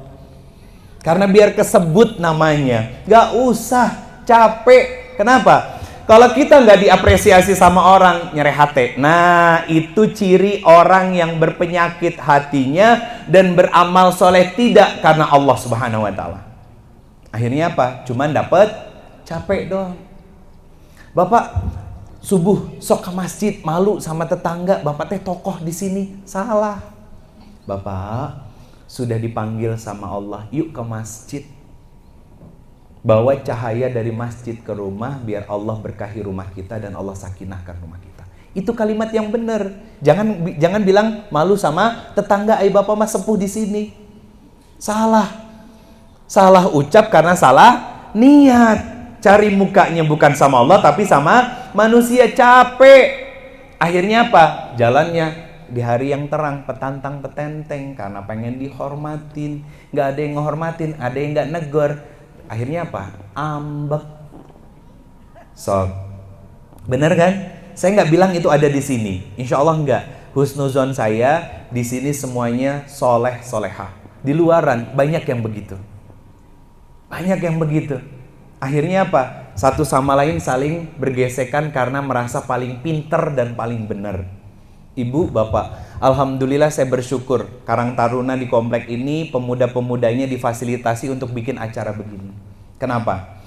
Karena biar kesebut namanya, gak usah capek. Kenapa? Kalau kita gak diapresiasi sama orang, nyereh hati. Nah, itu ciri orang yang berpenyakit hatinya dan beramal soleh tidak karena Allah Subhanahu wa Ta'ala. Akhirnya apa? Cuman dapat capek doang. Bapak subuh sok ke masjid, malu sama tetangga, bapak teh tokoh di sini. Salah. Bapak sudah dipanggil sama Allah, yuk ke masjid. Bawa cahaya dari masjid ke rumah biar Allah berkahi rumah kita dan Allah sakinahkan rumah kita. Itu kalimat yang benar. Jangan bilang malu sama tetangga, bapak mah sepuh di sini. Salah. Salah ucap karena salah niat. Cari mukanya bukan sama Allah tapi sama manusia, capek. Akhirnya apa? Jalannya di hari yang terang, petantang petenteng karena pengen dihormatin. Gak ada yang ngehormatin, ada yang gak negor. Akhirnya apa? Ambek. Bener kan? Saya gak bilang itu ada di sini. Insya Allah enggak. Husnuzon saya di sini semuanya soleh solehah. Di luaran banyak yang begitu. Banyak yang begitu. Akhirnya apa? Satu sama lain saling bergesekan karena merasa paling pinter dan paling benar. Ibu, Bapak, alhamdulillah saya bersyukur Karang Taruna di komplek ini pemuda-pemudanya difasilitasi untuk bikin acara begini. Kenapa?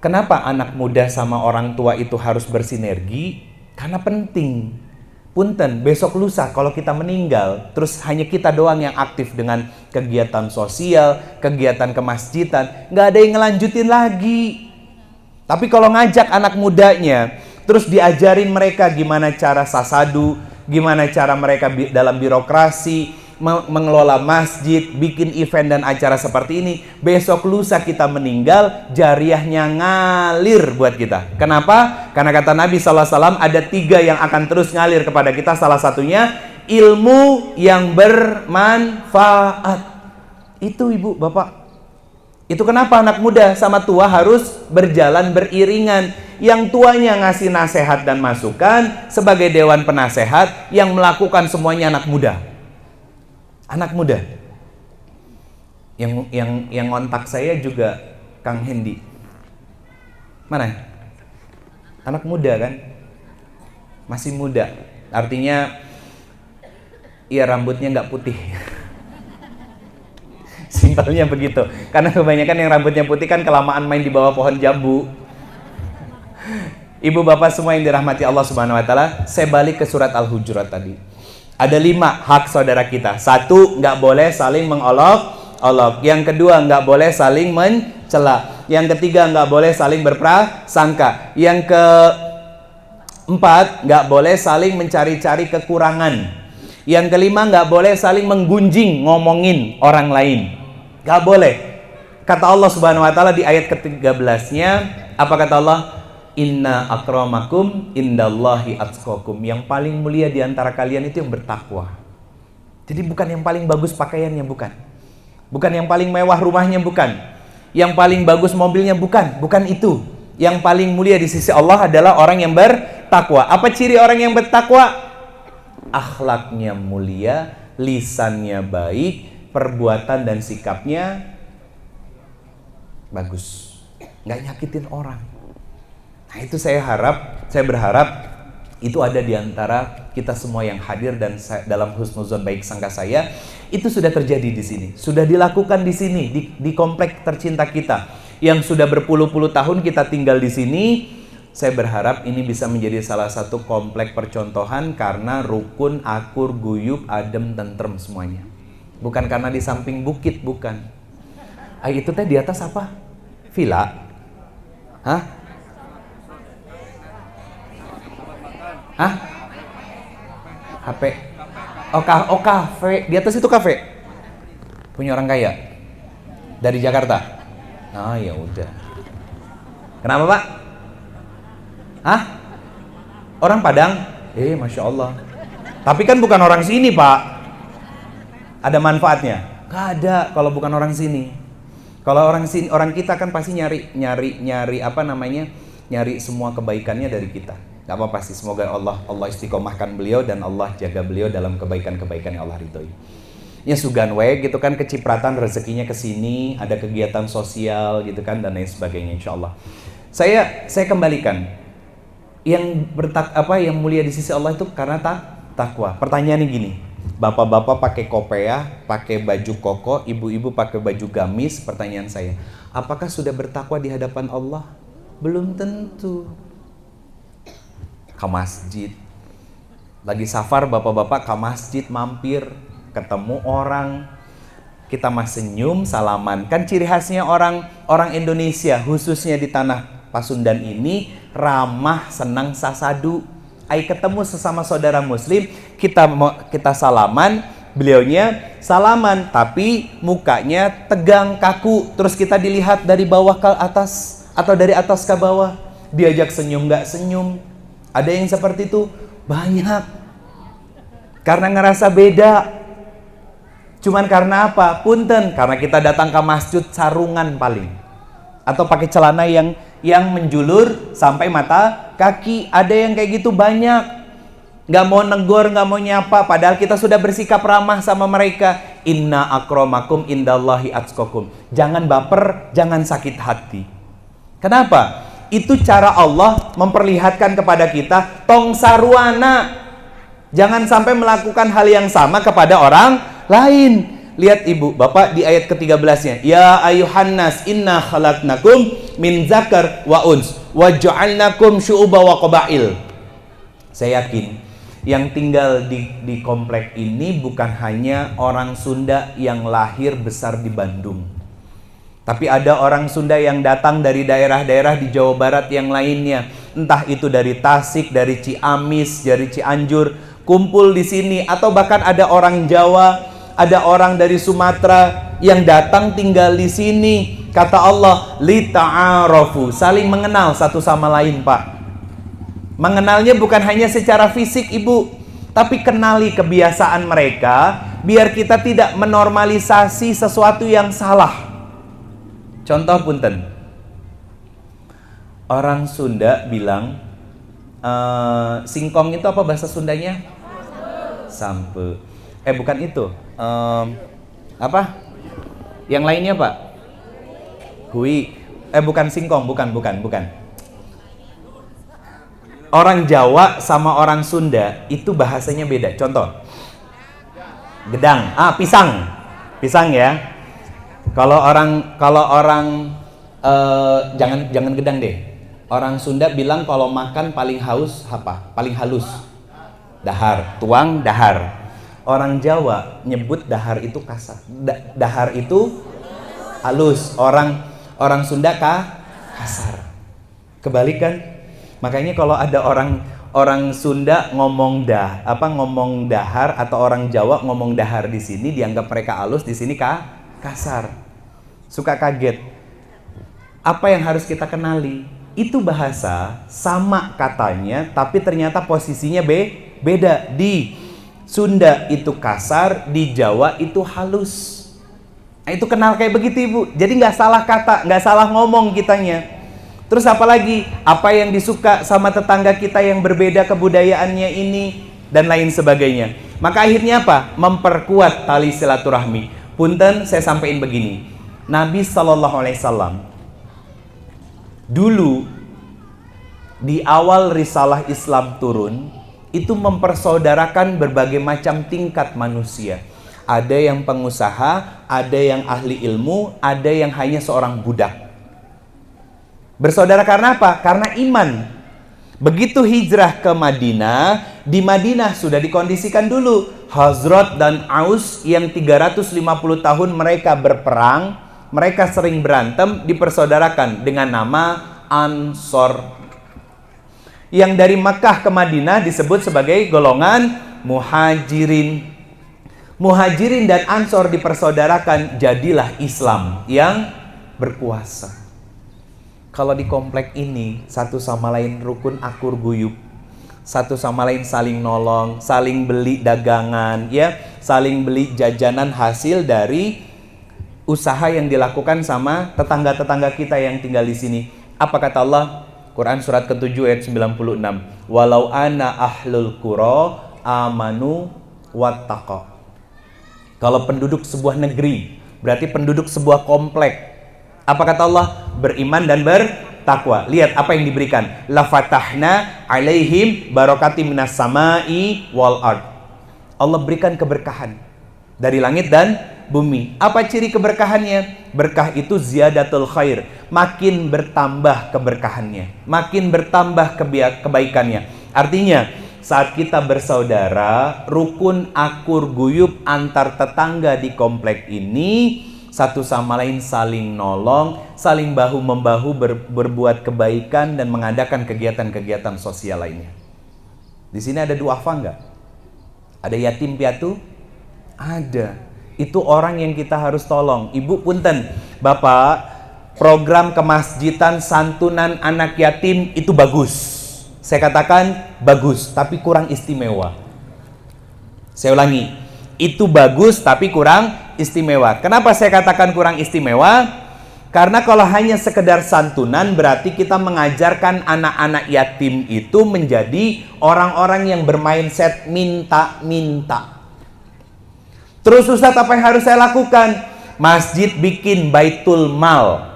Kenapa anak muda sama orang tua itu harus bersinergi? Karena penting. Punten, besok lusa kalau kita meninggal, terus hanya kita doang yang aktif dengan kegiatan sosial, kegiatan kemasjidan, nggak ada yang ngelanjutin lagi. Tapi kalau ngajak anak mudanya, terus diajarin mereka gimana cara sasadu, gimana cara mereka dalam birokrasi, mengelola masjid, bikin event dan acara seperti ini, besok lusa kita meninggal, jariahnya ngalir buat kita. Kenapa? Karena kata Nabi SAW ada 3 yang akan terus ngalir kepada kita. Salah satunya ilmu yang bermanfaat. Itu ibu, bapak. Itu kenapa anak muda sama tua harus berjalan beriringan. Yang tuanya ngasih nasihat dan masukan sebagai dewan penasehat, yang melakukan semuanya anak muda. Anak muda. Yang ngontak saya juga Kang Hendi. Mana? Anak muda kan? Masih muda. Artinya ya rambutnya nggak putih. Simpelnya begitu. Karena kebanyakan yang rambutnya putih kan kelamaan main di bawah pohon jambu. Ibu bapak semua yang dirahmati Allah Subhanahu wa taala, saya balik ke surat Al-Hujurat tadi. Ada 5 hak saudara kita. 1, nggak boleh saling mengolok-olok. Yang kedua, nggak boleh saling mencela. Yang ketiga, nggak boleh saling berprasangka. Yang keempat, nggak boleh saling mencari-cari kekurangan. Yang kelima, nggak boleh saling menggunjing, ngomongin orang lain. Nggak boleh. Kata Allah Subhanahu wa taala di ayat ke-13-nya, apa kata Allah? Inna akramakum indallahi atqakum. Yang paling mulia di antara kalian itu yang bertakwa. Jadi bukan yang paling bagus pakaiannya, bukan. Bukan yang paling mewah rumahnya, bukan. Yang paling bagus mobilnya, bukan. Bukan itu. Yang paling mulia di sisi Allah adalah orang yang bertakwa. Apa ciri orang yang bertakwa? Akhlaknya mulia, lisannya baik, perbuatan dan sikapnya bagus. Nggak nyakitin orang. Nah itu saya berharap itu ada di antara kita semua yang hadir, dan dalam husnuzon baik sangka saya itu sudah terjadi di sini, sudah dilakukan di sini, di komplek tercinta kita yang sudah berpuluh-puluh tahun kita tinggal di sini. Saya berharap ini bisa menjadi salah satu komplek percontohan karena rukun, akur, guyub, adem, tentrem semuanya. Bukan karena di samping bukit, bukan. Itu teh di atas apa? Villa? Hah? Hah? HP? Oh kafe. Di atas itu kafe? Punya orang kaya? Dari Jakarta? Ah ya udah. Kenapa pak? Hah? Orang Padang? Masya Allah. Tapi kan bukan orang sini pak. Ada manfaatnya? Gak ada kalau bukan orang sini. Kalau orang sini, orang kita kan pasti nyari apa namanya? Nyari semua kebaikannya dari kita. Gak apa-apa sih, semoga Allah istiqomahkan beliau dan Allah jaga beliau dalam kebaikan-kebaikan yang Allah ridhoi. Ya sugan we gitu kan, kecipratan rezekinya ke sini, ada kegiatan sosial gitu kan dan lain sebagainya insyaallah. Saya kembalikan. Yang yang mulia di sisi Allah itu karena takwa. Pertanyaannya gini. Bapak-bapak pakai kopiah, pakai baju koko, ibu-ibu pakai baju gamis, pertanyaan saya, apakah sudah bertakwa di hadapan Allah? Belum tentu. Ke masjid lagi safar, bapak-bapak ke masjid mampir, ketemu orang, kita mah senyum, salaman. Kan ciri khasnya orang Indonesia, khususnya di tanah Pasundan ini, ramah, senang sasadu. Ketemu sesama saudara muslim, kita salaman, beliaunya salaman, tapi mukanya tegang, kaku, terus kita dilihat dari bawah ke atas atau dari atas ke bawah, diajak senyum nggak senyum. Ada yang seperti itu banyak. Karena ngerasa beda. Cuman karena apa? Punten, karena kita datang ke masjid sarungan paling. Atau pakai celana yang menjulur sampai mata kaki. Ada yang kayak gitu banyak. Gak mau negor, gak mau nyapa, padahal kita sudah bersikap ramah sama mereka. Inna akramakum indallahi atqakum. Jangan baper, jangan sakit hati. Kenapa? Itu cara Allah memperlihatkan kepada kita tong sarwana. Jangan sampai melakukan hal yang sama kepada orang lain. Lihat ibu, bapak di ayat ke-13-nya. Ya ayuhan nas inna khalaqnakum min zakar wa uns wa ja'alnakum syu'uba wa qabail. Saya yakin yang tinggal di komplek ini bukan hanya orang Sunda yang lahir besar di Bandung. Tapi ada orang Sunda yang datang dari daerah-daerah di Jawa Barat yang lainnya. Entah itu dari Tasik, dari Ciamis, dari Cianjur, kumpul di sini. Atau bahkan ada orang Jawa, ada orang dari Sumatera yang datang tinggal di sini. Kata Allah, li ta'arafu, saling mengenal satu sama lain, Pak. Mengenalnya bukan hanya secara fisik, Ibu, tapi kenali kebiasaan mereka, biar kita tidak menormalisasi sesuatu yang salah. Contoh punten, orang Sunda bilang singkong itu apa bahasa Sundanya? Sampe. Bukan itu. Apa? Yang lainnya, Pak? Hui. Bukan singkong, bukan. Orang Jawa sama orang Sunda itu bahasanya beda. Contoh, gedang. Pisang ya. Kalau orang jangan gedang deh. Orang Sunda bilang kalau makan paling haus apa? Paling halus. Dahar, tuang dahar. Orang Jawa nyebut dahar itu kasar. Dahar itu halus. Orang Sunda kasar. Kebalikan. Makanya kalau ada orang Sunda ngomong dahar atau orang Jawa ngomong dahar di sini dianggap mereka halus, di sini kasar. Suka kaget. Apa yang harus kita kenali? Itu bahasa sama katanya, tapi ternyata posisinya beda. Di Sunda itu kasar, di Jawa itu halus. Nah, itu kenal kayak begitu, Ibu. Jadi nggak salah kata, nggak salah ngomong kitanya. Terus apalagi? Apa yang disuka sama tetangga kita yang berbeda kebudayaannya ini dan lain sebagainya. Maka akhirnya apa? Memperkuat tali silaturahmi. Punten, saya sampaikan begini. Nabi SAW dulu di awal risalah Islam turun itu mempersaudarakan berbagai macam tingkat manusia. Ada yang pengusaha, ada yang ahli ilmu, ada yang hanya seorang budak. Bersaudara karena apa? Karena iman. Begitu hijrah ke Madinah, di Madinah sudah dikondisikan dulu Hazrat dan Aus yang 350 tahun mereka berperang, mereka sering berantem, dipersaudarakan dengan nama Ansor. Yang dari Makkah ke Madinah disebut sebagai golongan Muhajirin. Muhajirin dan Ansor dipersaudarakan, jadilah Islam yang berkuasa. Kalau di komplek ini satu sama lain rukun akur guyub, satu sama lain saling nolong, saling beli dagangan, ya, saling beli jajanan hasil dari usaha yang dilakukan sama tetangga-tetangga kita yang tinggal di sini. Apa kata Allah? Quran surat ke-7 ayat 96. Walau ana ahlul qura amanu wattaqo. Kalau penduduk sebuah negeri, berarti penduduk sebuah komplek. Apa kata Allah? Beriman dan bertakwa. Lihat apa yang diberikan. La fatahna alaihim barakati minas samai wal ard. Allah berikan keberkahan dari langit dan bumi. Apa ciri keberkahannya? Berkah itu ziyadatul khair, makin bertambah keberkahannya, makin bertambah kebaikannya. Artinya saat kita bersaudara, rukun akur guyub antar tetangga di komplek ini, satu sama lain saling nolong, saling bahu-membahu berbuat kebaikan dan mengadakan kegiatan-kegiatan sosial lainnya. Di sini ada duafa enggak? Ada yatim piatu? Ada. Itu orang yang kita harus tolong. Ibu punten, Bapak, program kemasjidan santunan anak yatim itu bagus. Saya katakan bagus, tapi kurang istimewa. Saya ulangi, itu bagus tapi kurang istimewa. Kenapa saya katakan kurang istimewa? Karena kalau hanya sekedar santunan berarti kita mengajarkan anak-anak yatim itu menjadi orang-orang yang bermindset minta-minta. Terus Ustaz, apa yang harus saya lakukan? Masjid bikin baitul mal.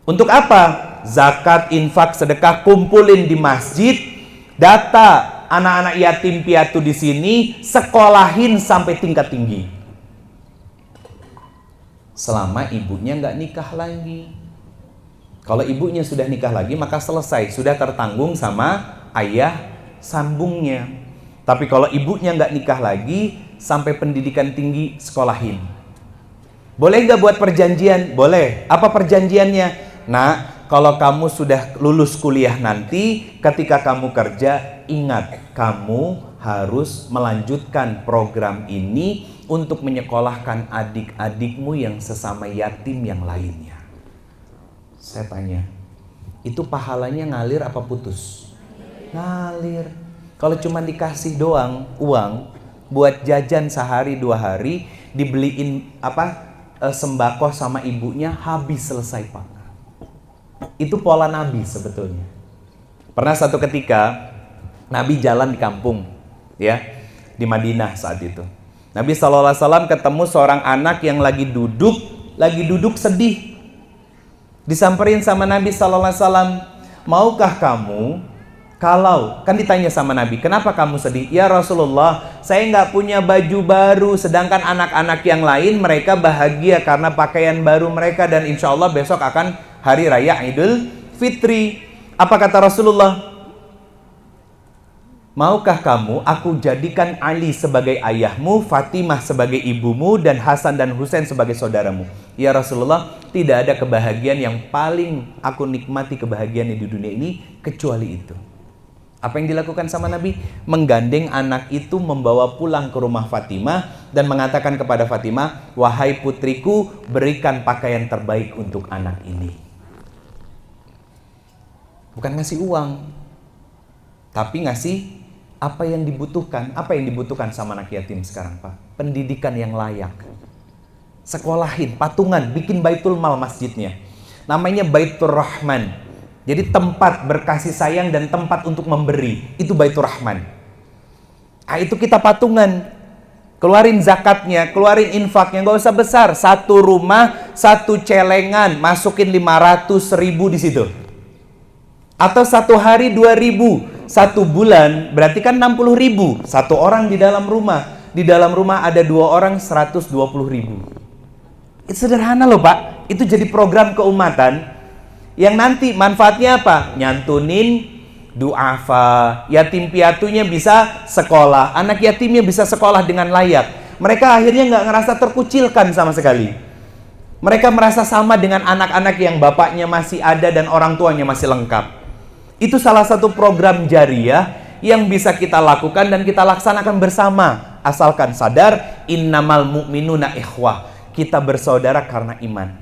Untuk apa? Zakat, infak, sedekah kumpulin di masjid. Data anak-anak yatim piatu di sini sekolahin sampai tingkat tinggi. Selama ibunya nggak nikah lagi. Kalau ibunya sudah nikah lagi, maka selesai, sudah tertanggung sama ayah sambungnya. Tapi kalau ibunya nggak nikah lagi, sampai pendidikan tinggi sekolahin. Boleh nggak buat perjanjian? Boleh. Apa perjanjiannya? Nah, kalau kamu sudah lulus kuliah nanti, ketika kamu kerja, ingat, kamu harus melanjutkan program ini untuk menyekolahkan adik-adikmu yang sesama yatim yang lainnya. Saya tanya, itu pahalanya ngalir apa putus? Ngalir. Kalau cuma dikasih doang uang buat jajan sehari 2 hari, dibeliin sembako sama ibunya, habis, selesai Pak. Itu pola Nabi sebetulnya. Pernah satu ketika Nabi jalan di kampung, ya, di Madinah saat itu. Nabi SAW ketemu seorang anak yang lagi duduk sedih. Disamperin sama Nabi SAW, maukah kamu, kan ditanya sama Nabi, kenapa kamu sedih? Ya Rasulullah, saya nggak punya baju baru, sedangkan anak-anak yang lain mereka bahagia karena pakaian baru mereka, dan insya Allah besok akan hari raya Idul Fitri. Apa kata Rasulullah? Maukah kamu aku jadikan Ali sebagai ayahmu, Fatimah sebagai ibumu, dan Hasan dan Husain sebagai saudaramu? Ya Rasulullah, tidak ada kebahagiaan yang paling aku nikmati kebahagiaan di dunia ini kecuali itu. Apa yang dilakukan sama Nabi? Menggandeng anak itu, membawa pulang ke rumah Fatimah dan mengatakan kepada Fatimah, wahai putriku, berikan pakaian terbaik untuk anak ini. Bukan ngasih uang, tapi ngasih apa yang dibutuhkan. Apa yang dibutuhkan sama anak yatim sekarang, Pak? Pendidikan yang layak. Sekolahin, patungan, bikin baitul mal masjidnya. Namanya Baitur Rahman. Jadi tempat berkasih sayang dan tempat untuk memberi. Itu Baitur Rahman. Nah, itu kita patungan. Keluarin zakatnya, keluarin infaknya, nggak usah besar. Satu rumah, satu celengan, masukin 500.000 di situ. Atau satu hari 2.000. Satu bulan berarti kan 60.000. Satu orang di dalam rumah. Di dalam rumah ada 2 orang, 120.000. Itu sederhana loh Pak. Itu jadi program keumatan yang nanti manfaatnya apa? Nyantunin duafa, yatim piatunya bisa sekolah, anak yatimnya bisa sekolah dengan layak. Mereka akhirnya nggak ngerasa terkucilkan sama sekali. Mereka merasa sama dengan anak-anak yang bapaknya masih ada dan orang tuanya masih lengkap. Itu salah satu program jariah yang bisa kita lakukan dan kita laksanakan bersama. Asalkan sadar, innamal mu'minuna ikhwah. Kita bersaudara karena iman.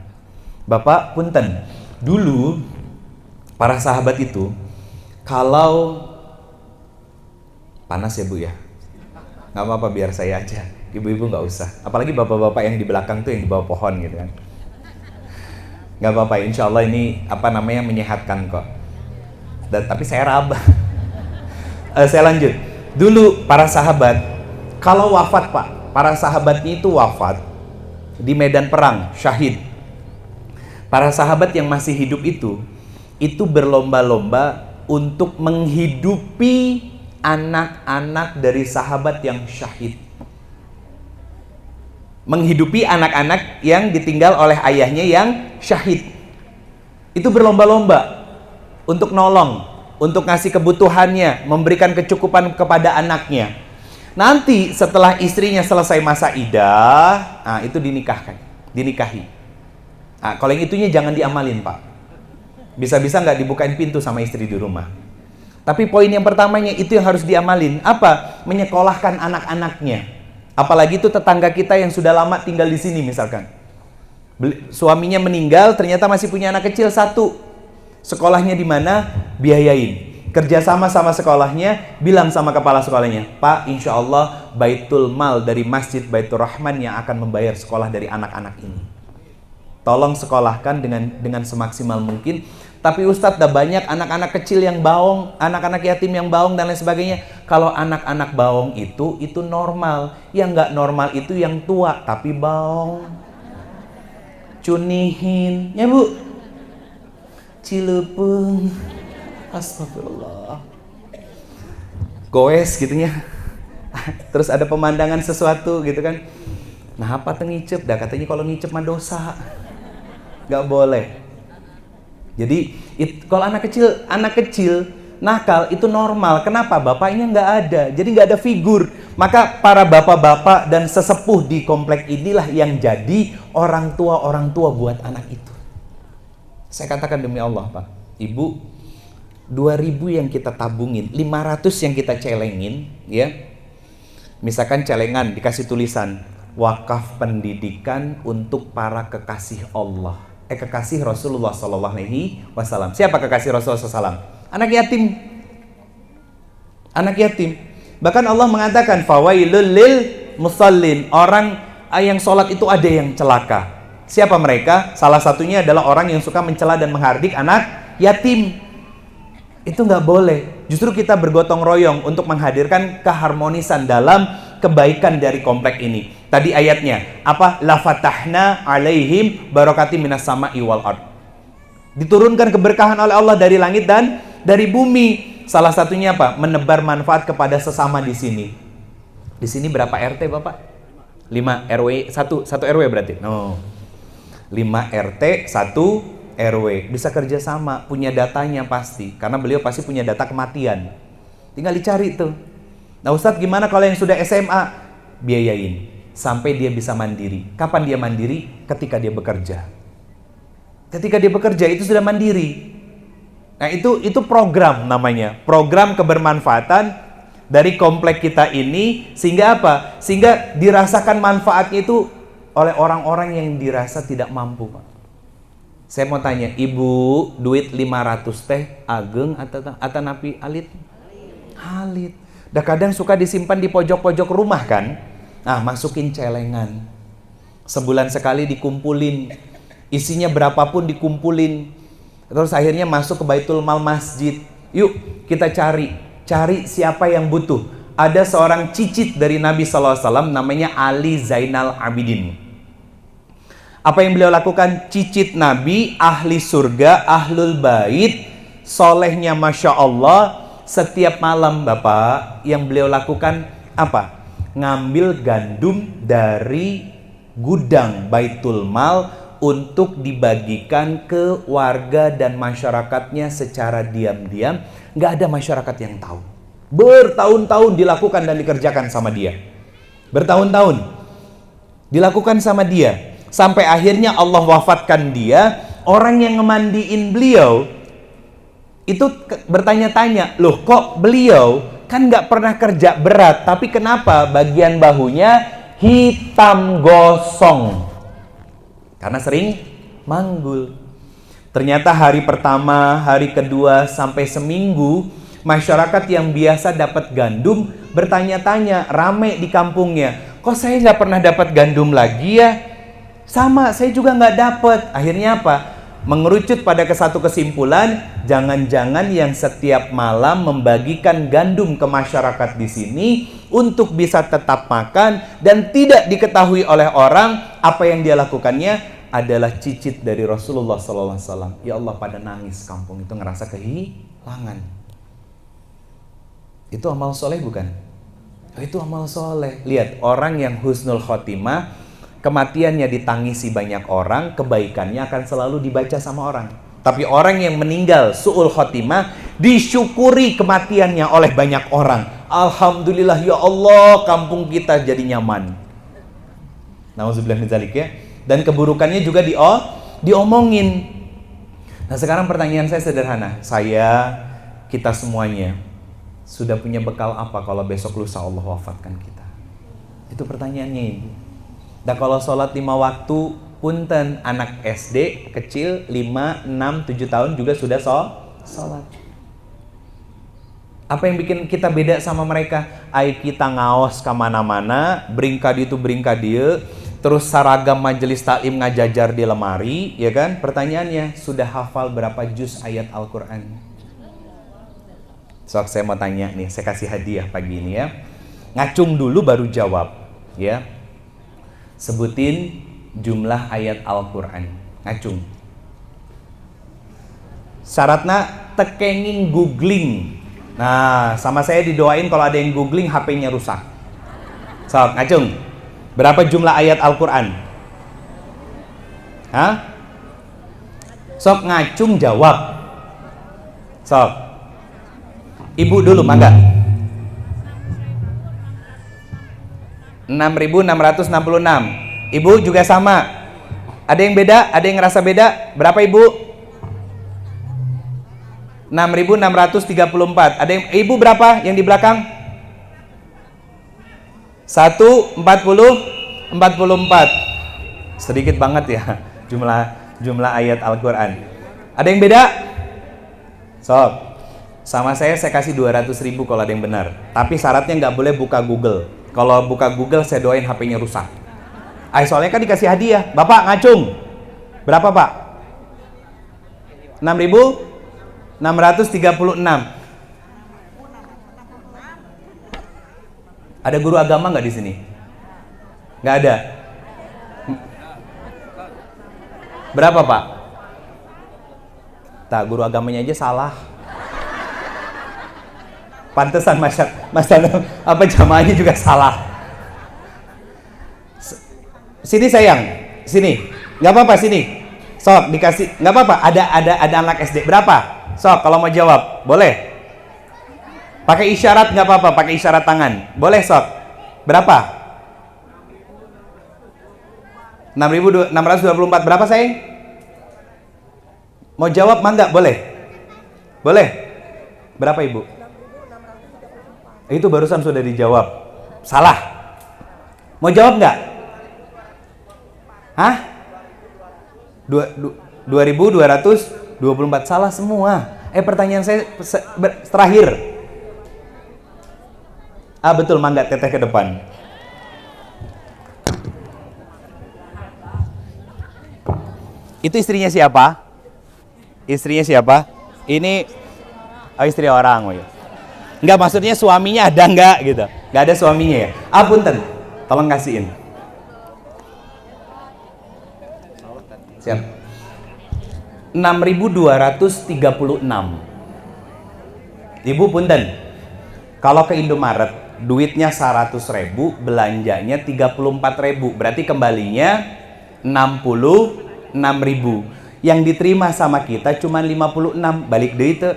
Bapak, punten. Dulu, para sahabat itu, kalau panas ya Bu ya? Nggak apa-apa, biar saya aja. Ibu-ibu nggak usah. Apalagi bapak-bapak yang di belakang tuh yang di bawah pohon gitu kan. Nggak apa-apa, insya Allah ini menyehatkan kok. Tapi saya raba. Saya lanjut. Dulu para sahabat, kalau wafat Pak, para sahabatnya itu wafat di medan perang, syahid. Para sahabat yang masih hidup itu berlomba-lomba untuk menghidupi anak-anak dari sahabat yang syahid. Menghidupi anak-anak yang ditinggal oleh ayahnya yang syahid. Itu berlomba-lomba untuk nolong, untuk ngasih kebutuhannya, memberikan kecukupan kepada anaknya. Nanti setelah istrinya selesai masa iddah, itu dinikahi. Kalau yang itunya jangan diamalin Pak. Bisa-bisa nggak dibukain pintu sama istri di rumah. Tapi poin yang pertamanya itu yang harus diamalin. Apa? Menyekolahkan anak-anaknya. Apalagi itu tetangga kita yang sudah lama tinggal di sini misalkan. Suaminya meninggal, ternyata masih punya anak kecil 1. Sekolahnya di mana? Biayain. Kerjasama sama sekolahnya, bilang sama kepala sekolahnya, Pak, insya Allah baitul mal dari Masjid Baitur Rahman yang akan membayar sekolah dari anak-anak ini. Tolong sekolahkan dengan semaksimal mungkin. Tapi Ustadz, dah banyak anak-anak kecil yang baong, anak-anak yatim yang baong dan lain sebagainya. Kalau anak-anak baong itu normal. Yang nggak normal itu yang tua tapi baong. Cunihin, ya Bu. Cilepeng. Astagfirullah. goes gitu ya. Terus ada pemandangan sesuatu gitu kan. Nah apa tuh ngicep? Dah katanya kalau ngicep mah dosa, nggak boleh. Jadi kalau anak kecil nakal itu normal. Kenapa? Bapaknya nggak ada, jadi nggak ada figur. Maka para bapak-bapak dan sesepuh di komplek inilah yang jadi orang tua buat anak itu. Saya katakan demi Allah Pak, Ibu, 2.000 yang kita tabungin, 500 yang kita celengin, ya. Misalkan celengan dikasih tulisan wakaf pendidikan untuk para kekasih Allah, kekasih Rasulullah SAW. Siapa kekasih Rasulullah SAW? Anak yatim. Anak yatim. Bahkan Allah mengatakan fawailul lil musallin, orang yang sholat itu ada yang celaka. Siapa mereka? Salah satunya adalah orang yang suka mencela dan menghardik anak yatim. Itu nggak boleh. Justru kita bergotong royong untuk menghadirkan keharmonisan dalam kebaikan dari komplek ini. Tadi ayatnya apa? La fatahna alaihim barakati minas sama'i wal ard. Diturunkan keberkahan oleh Allah dari langit dan dari bumi. Salah satunya apa? Menebar manfaat kepada sesama di sini. Di sini berapa RT Bapak? 5 RW, 1 RW berarti. No. 5 RT, 1 RW. Bisa kerja sama, punya datanya pasti. Karena beliau pasti punya data kematian. Tinggal dicari tuh. Nah Ustadz gimana kalau yang sudah SMA? Biayain sampai dia bisa mandiri. Kapan dia mandiri? Ketika dia bekerja. Ketika dia bekerja itu sudah mandiri. Nah itu program namanya. Program kebermanfaatan dari komplek kita ini. Sehingga apa? Sehingga dirasakan manfaatnya itu oleh orang-orang yang dirasa tidak mampu Pak. Saya mau tanya, Ibu duit 500 teh ageng atau napi alit? Alit. Dah kadang suka disimpan di pojok-pojok rumah kan? Nah, masukin celengan. Sebulan sekali dikumpulin. Isinya berapapun dikumpulin. Terus akhirnya masuk ke Baitul Mal Masjid. Yuk, kita cari siapa yang butuh. Ada seorang cicit dari Nabi SAW namanya Ali Zainal Abidin. Apa yang beliau lakukan? Cicit Nabi, ahli surga, ahlul bait, solehnya Masya Allah. Setiap malam Bapak, yang beliau lakukan apa? Ngambil gandum dari gudang Baitul Mal untuk dibagikan ke warga dan masyarakatnya secara diam-diam. Nggak ada masyarakat yang tahu. Bertahun-tahun dilakukan dan dikerjakan sama dia. Bertahun-tahun dilakukan sama dia. Sampai akhirnya Allah wafatkan dia. Orang yang ngemandiin beliau itu bertanya-tanya, loh kok beliau kan nggak pernah kerja berat, tapi kenapa bagian bahunya hitam gosong? Karena sering manggul. Ternyata hari pertama, hari kedua, sampai seminggu, masyarakat yang biasa dapat gandum bertanya-tanya, rame di kampungnya, kok saya nggak pernah dapat gandum lagi ya? Sama, saya juga nggak dapat. Akhirnya apa? Mengerucut pada satu kesimpulan, jangan-jangan yang setiap malam membagikan gandum ke masyarakat di sini untuk bisa tetap makan dan tidak diketahui oleh orang apa yang dia lakukannya adalah cicit dari Rasulullah SAW. Ya Allah, pada nangis kampung itu, ngerasa kehilangan. Itu amal soleh bukan? Itu amal soleh. Lihat, orang yang husnul khotimah, kematiannya ditangisi banyak orang, kebaikannya akan selalu dibaca sama orang. Tapi orang yang meninggal su'ul khotimah, disyukuri kematiannya oleh banyak orang. Alhamdulillah ya Allah, kampung kita jadi nyaman. Nauzubillah min dzalik ya. Dan keburukannya juga diomongin. Nah sekarang pertanyaan saya sederhana. Kita semuanya sudah punya bekal apa kalau besok lusa Allah wafatkan kita? Itu pertanyaannya Ibu. Dan kalau sholat 5 waktu, punten, anak SD kecil 5, 6, 7 tahun juga sudah sholat. Apa yang bikin kita beda sama mereka? Ai kita ngaos kemana-mana, beringkad itu beringkad dia, terus seragam majelis taklim ngajajar di lemari, ya kan? Pertanyaannya, sudah hafal berapa juz ayat Al-Quran? So, saya mau tanya nih, saya kasih hadiah pagi ini ya. Ngacung dulu baru jawab, ya. Sebutin jumlah ayat Al-Quran. Ngacung. Syaratnya tekenging googling. Nah, sama saya didoain kalau ada yang googling HP-nya rusak. Sok, ngacung. Berapa jumlah ayat Al-Quran? Hah? Sok, ngacung jawab. Sok. Ibu dulu, mangga. 6.666. Ibu juga sama. Ada yang beda? Ada yang ngerasa beda? Berapa ibu? 6.634. Ada yang ibu berapa yang di belakang? 140 44. Sedikit banget ya jumlah ayat Al-Qur'an. Ada yang beda? Sob. Sama saya kasih 200.000 kalau ada yang benar. Tapi syaratnya nggak boleh buka Google. Kalau buka Google saya doain HP-nya rusak. Soalnya kan dikasih hadiah. Bapak ngacung. Berapa, Pak? 6.636. Ada guru agama nggak di sini? Nggak ada. Berapa, Pak? Tak, guru agamanya aja salah. Pantesan masa apa jamaahnya juga salah. Sini sayang, sini. Nggak apa-apa sini. Sok dikasih, nggak apa-apa. Ada anak SD berapa? Sok kalau mau jawab, boleh. Pakai isyarat nggak apa-apa, pakai isyarat tangan. Boleh sok. Berapa? 6.624. Berapa sayang? Mau jawab mangga? Boleh. Boleh. Berapa ibu? Itu barusan sudah dijawab. Salah. Mau jawab nggak? Hah? 2.224. Salah semua. Pertanyaan saya terakhir. Betul, mangga teteh ke depan. Itu istrinya siapa? Istrinya siapa? Ini istri orang, oh ya. Enggak, maksudnya suaminya ada enggak gitu. Enggak ada suaminya ya. Punten. Tolong kasihin. Siap. 6.236. Ibu punten. Kalau ke Indomaret duitnya 100.000, belanjanya 34.000. Berarti kembalinya 66.000. Yang diterima sama kita cuma 56. Balik deui teu.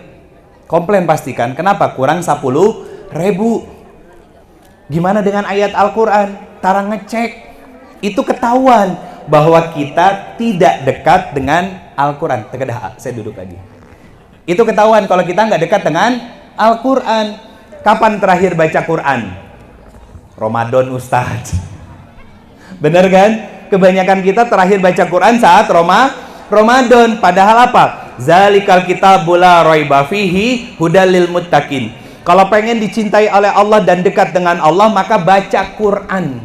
Komplain pastikan. Kenapa? Kurang 10.000. Gimana dengan ayat Al-Quran? Tara ngecek. Itu ketahuan bahwa kita tidak dekat dengan Al-Quran. Tegadah, saya duduk lagi. Itu ketahuan kalau kita nggak dekat dengan Al-Quran. Kapan terakhir baca Quran? Ramadan, Ustadz. Bener kan? Kebanyakan kita terakhir baca Quran saat Ramadan. Padahal apa? Zalikal kitabul la raiba fihi hudal lil muttaqin. Kalau pengen dicintai oleh Allah dan dekat dengan Allah, maka baca Quran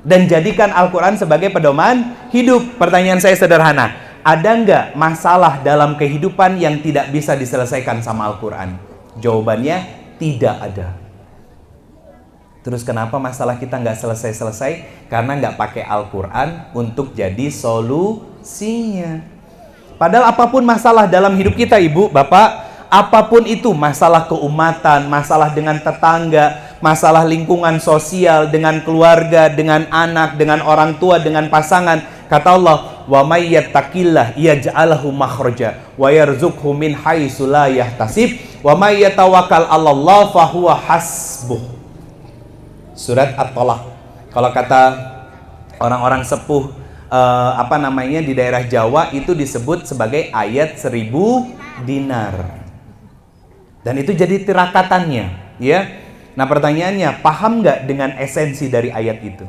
dan jadikan Al-Quran sebagai pedoman hidup. Pertanyaan saya sederhana. Ada nggak masalah dalam kehidupan yang tidak bisa diselesaikan sama Al-Quran? Jawabannya tidak ada. Terus kenapa masalah kita nggak selesai-selesai? Karena nggak pakai Al-Quran untuk jadi solusinya. Padahal apapun masalah dalam hidup kita, ibu, bapak, apapun itu, masalah keumatan, masalah dengan tetangga, masalah lingkungan sosial, dengan keluarga, dengan anak, dengan orang tua, dengan pasangan. Kata Allah, wa may yattaqillah yaj'alhu makhraja wa yarzuqhu min haitsu la yahtasib wa may yatawakkal 'alallah fahuwa hasbuh. Surat At-Talaq. Kalau kata orang-orang sepuh di daerah Jawa itu disebut sebagai ayat 1000 dinar. Dan itu jadi tirakatannya, ya. Nah, pertanyaannya, paham nggak dengan esensi dari ayat itu?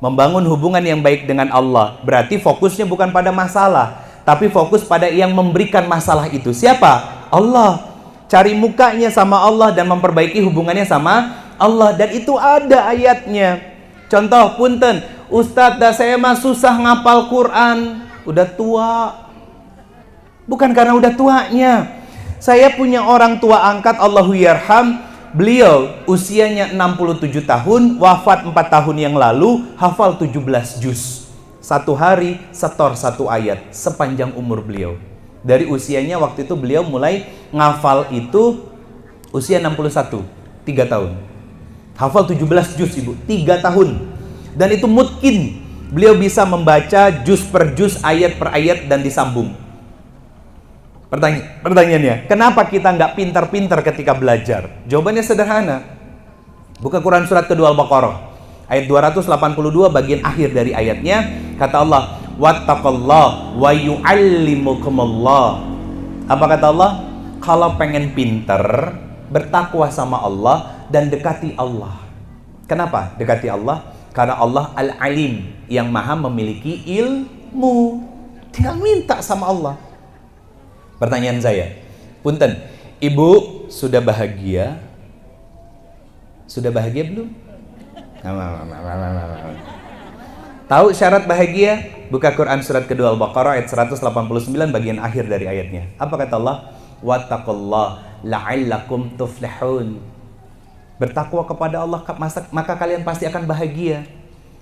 Membangun hubungan yang baik dengan Allah berarti fokusnya bukan pada masalah, tapi fokus pada yang memberikan masalah itu. Siapa? Allah. Cari mukanya sama Allah dan memperbaiki hubungannya sama Allah. Dan itu ada ayatnya. Contoh, punten, Ustadz, saya mah susah ngapal Quran. Udah tua. Bukan karena udah tuanya. Saya punya orang tua angkat, Allahu yarham. Beliau usianya 67 tahun, wafat 4 tahun yang lalu, hafal 17 juz. Satu hari setor satu ayat sepanjang umur beliau. Dari usianya waktu itu beliau mulai ngafal itu Usia 61, 3 tahun. Hafal 17 juz ibu, 3 tahun. Dan itu mungkin beliau bisa membaca juz per juz, ayat per ayat dan disambung. Pertanyaannya, kenapa kita nggak pintar-pintar ketika belajar? Jawabannya sederhana. Buka Quran surat kedua Al-Baqarah ayat 282 bagian akhir dari ayatnya, kata Allah, wattaqallah wa yu'allimukumullah. Apa kata Allah? Kalau pengen pinter, bertakwa sama Allah dan dekati Allah. Kenapa dekati Allah? Karena Allah Al-Alim, yang maha memiliki ilmu. Tinggal minta sama Allah. Pertanyaan saya, punten, ibu sudah bahagia? Sudah bahagia belum? Tahu syarat bahagia? Buka Quran surat kedua Al-Baqarah ayat 189 bagian akhir dari ayatnya. Apa kata Allah? Wattaqullah la'allakum tuflihun. Bertakwa kepada Allah maka kalian pasti akan bahagia.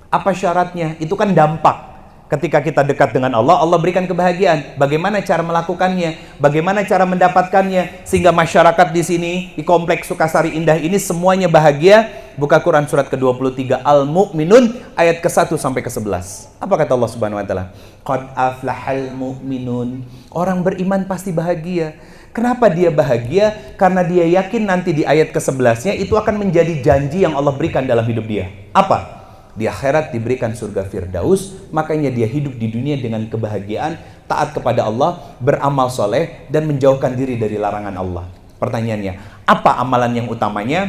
Apa syaratnya? Itu kan dampak. Ketika kita dekat dengan Allah, Allah berikan kebahagiaan. Bagaimana cara melakukannya? Bagaimana cara mendapatkannya? Sehingga masyarakat di sini, di kompleks Sukasari Indah ini semuanya bahagia. Buka Quran surat ke-23 Al-Mu'minun ayat ke-1 sampai ke-11. Apa kata Allah Subhanahu wa taala? Qad aflahal mu'minun. Orang beriman pasti bahagia. Kenapa dia bahagia? Karena dia yakin nanti di ayat ke-11-nya itu akan menjadi janji yang Allah berikan dalam hidup dia. Apa? Di akhirat diberikan surga Firdaus, makanya dia hidup di dunia dengan kebahagiaan, taat kepada Allah, beramal soleh, dan menjauhkan diri dari larangan Allah. Pertanyaannya, apa amalan yang utamanya?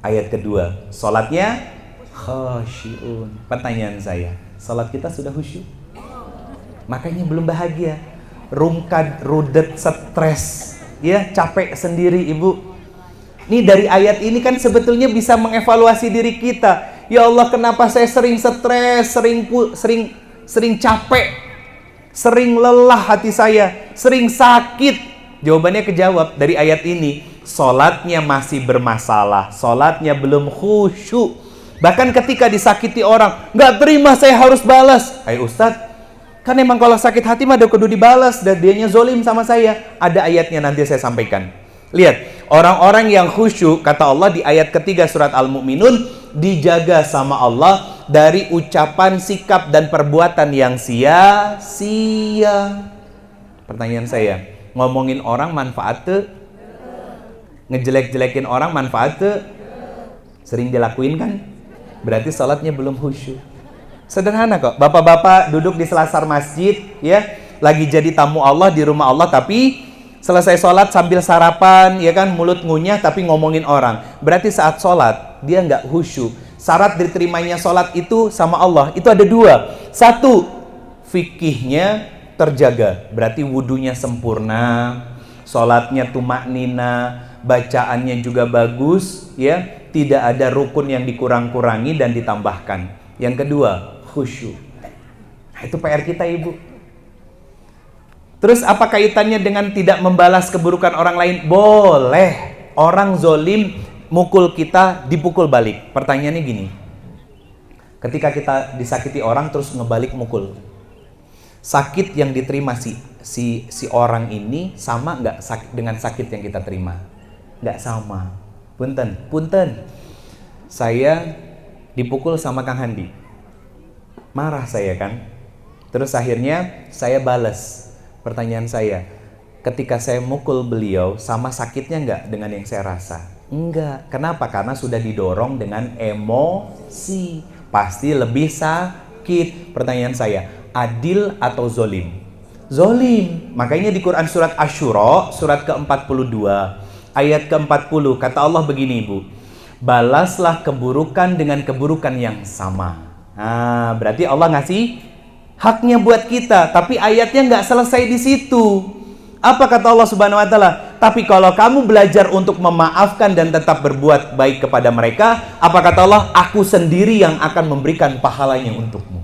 Ayat kedua, salatnya khasyu'un. Pertanyaan saya, salat kita sudah khusyuk? Makanya belum bahagia. Rungkad, rudet, stres, ya, capek sendiri ibu. Ini dari ayat ini kan sebetulnya bisa mengevaluasi diri kita. Ya Allah, kenapa saya sering stres, sering capek, sering lelah hati saya, sering sakit? Jawabannya kejawab dari ayat ini. Salatnya masih bermasalah, salatnya belum khusyuk. Bahkan ketika disakiti orang, nggak terima, saya harus balas. Ayo Ustadz, kan emang kalau sakit hati mah udah kudu dibalas, dan dianya zolim sama saya. Ada ayatnya nanti saya sampaikan. Lihat, orang-orang yang khusyuk, kata Allah di ayat ketiga surat Al-Mu'minun, dijaga sama Allah dari ucapan, sikap, dan perbuatan yang sia-sia. Pertanyaan saya, ngomongin orang manfaat tuh? Ngejelek-jelekin orang manfaat tuh? Sering dilakuin kan? Berarti salatnya belum khusyuk. Sederhana kok, bapak-bapak duduk di selasar masjid, ya, lagi jadi tamu Allah di rumah Allah, tapi selesai sholat sambil sarapan, ya kan, mulut ngunyah tapi ngomongin orang. Berarti saat sholat dia nggak khusyuk. Syarat diterimanya sholat itu sama Allah itu ada dua. Satu, fikihnya terjaga. Berarti wudunya sempurna, sholatnya tumaknina, bacaannya juga bagus, ya, tidak ada rukun yang dikurang-kurangi dan ditambahkan. Yang kedua, khusyuk. Nah, itu PR kita ibu. Terus apa kaitannya dengan tidak membalas keburukan orang lain? Boleh. Orang zolim mukul kita, dipukul balik. Pertanyaannya gini, ketika kita disakiti orang terus ngebalik mukul, sakit yang diterima si orang ini sama nggak dengan sakit yang kita terima? Nggak sama. Punten. Saya dipukul sama Kang Handi, marah saya kan. Terus akhirnya saya balas. Pertanyaan saya, ketika saya mukul beliau, sama sakitnya nggak dengan yang saya rasa? Enggak. Kenapa? Karena sudah didorong dengan emosi. Pasti lebih sakit. Pertanyaan saya, adil atau zolim? Zolim. Makanya di Quran surat Asy-Syura, surat ke-42, ayat ke-40, kata Allah begini ibu, balaslah keburukan dengan keburukan yang sama. Nah, berarti Allah ngasih haknya buat kita, tapi ayatnya nggak selesai di situ. Apa kata Allah Subhanahu wa taala? Tapi kalau kamu belajar untuk memaafkan dan tetap berbuat baik kepada mereka, apa kata Allah? Aku sendiri yang akan memberikan pahalanya untukmu.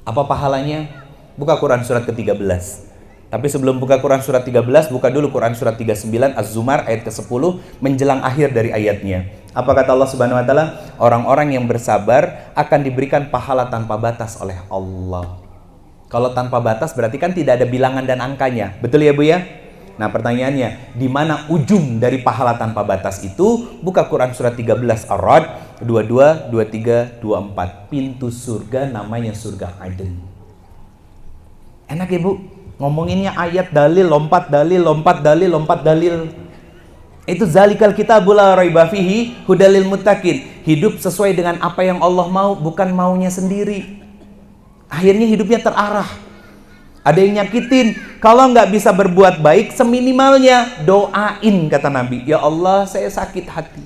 Apa pahalanya? Buka Quran surat ke-13. Tapi sebelum buka Quran surat 13, buka dulu Quran surat 39 Az-Zumar ayat ke-10 menjelang akhir dari ayatnya. Apa kata Allah Subhanahu wa taala? Orang-orang yang bersabar akan diberikan pahala tanpa batas oleh Allah. Kalau tanpa batas berarti kan tidak ada bilangan dan angkanya. Betul ya Bu ya? Nah pertanyaannya, di mana ujung dari pahala tanpa batas itu? Buka Quran surat 13 Ar-Ra'd 22, 23, 24. Pintu surga namanya surga Aden. Enak ya Bu? Ngomonginnya ayat, dalil, lompat dalil, lompat dalil, lompat dalil. Itu zalikal kitabul la raiba fihi hudalil muttaqin. Hidup sesuai dengan apa yang Allah mau, bukan maunya sendiri. Akhirnya hidupnya terarah. Ada yang nyakitin, kalau nggak bisa berbuat baik, seminimalnya doain, kata Nabi. Ya Allah, saya sakit hati,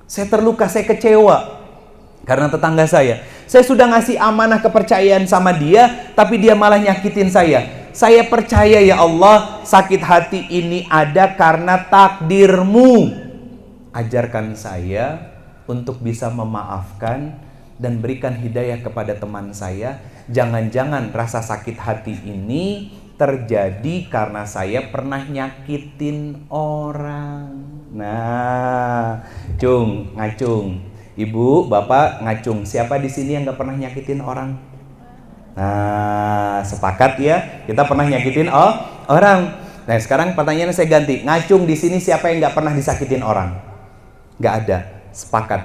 saya terluka, saya kecewa karena tetangga saya. Saya sudah ngasih amanah kepercayaan sama dia, tapi dia malah nyakitin saya. Saya percaya ya Allah, sakit hati ini ada karena takdirmu. Ajarkan saya untuk bisa memaafkan dan berikan hidayah kepada teman saya. Jangan-jangan rasa sakit hati ini terjadi karena saya pernah nyakitin orang. Nah, ngacung. Ibu, bapak ngacung. Siapa di sini yang gak pernah nyakitin orang? Nah, sepakat ya, kita pernah nyakitin orang. Nah, sekarang pertanyaannya saya ganti. Ngacung di sini siapa yang nggak pernah disakitin orang? Nggak ada. Sepakat.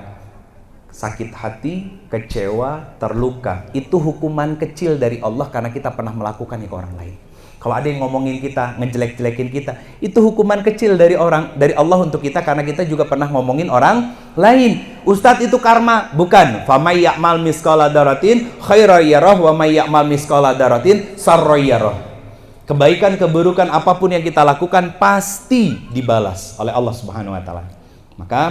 Sakit hati, kecewa, terluka. Itu hukuman kecil dari Allah karena kita pernah melakukannya ke orang lain. Kalau ada yang ngomongin kita, ngejelek-jelekin kita, itu hukuman kecil dari Allah untuk kita karena kita juga pernah ngomongin orang lain. Ustadz itu karma, bukan. Famay ya'mal misqala dzarratin khairan yarah wa may ya'mal misqala dzarratin syarran yarah. Kebaikan, keburukan apapun yang kita lakukan pasti dibalas oleh Allah Subhanahu wa taala. Maka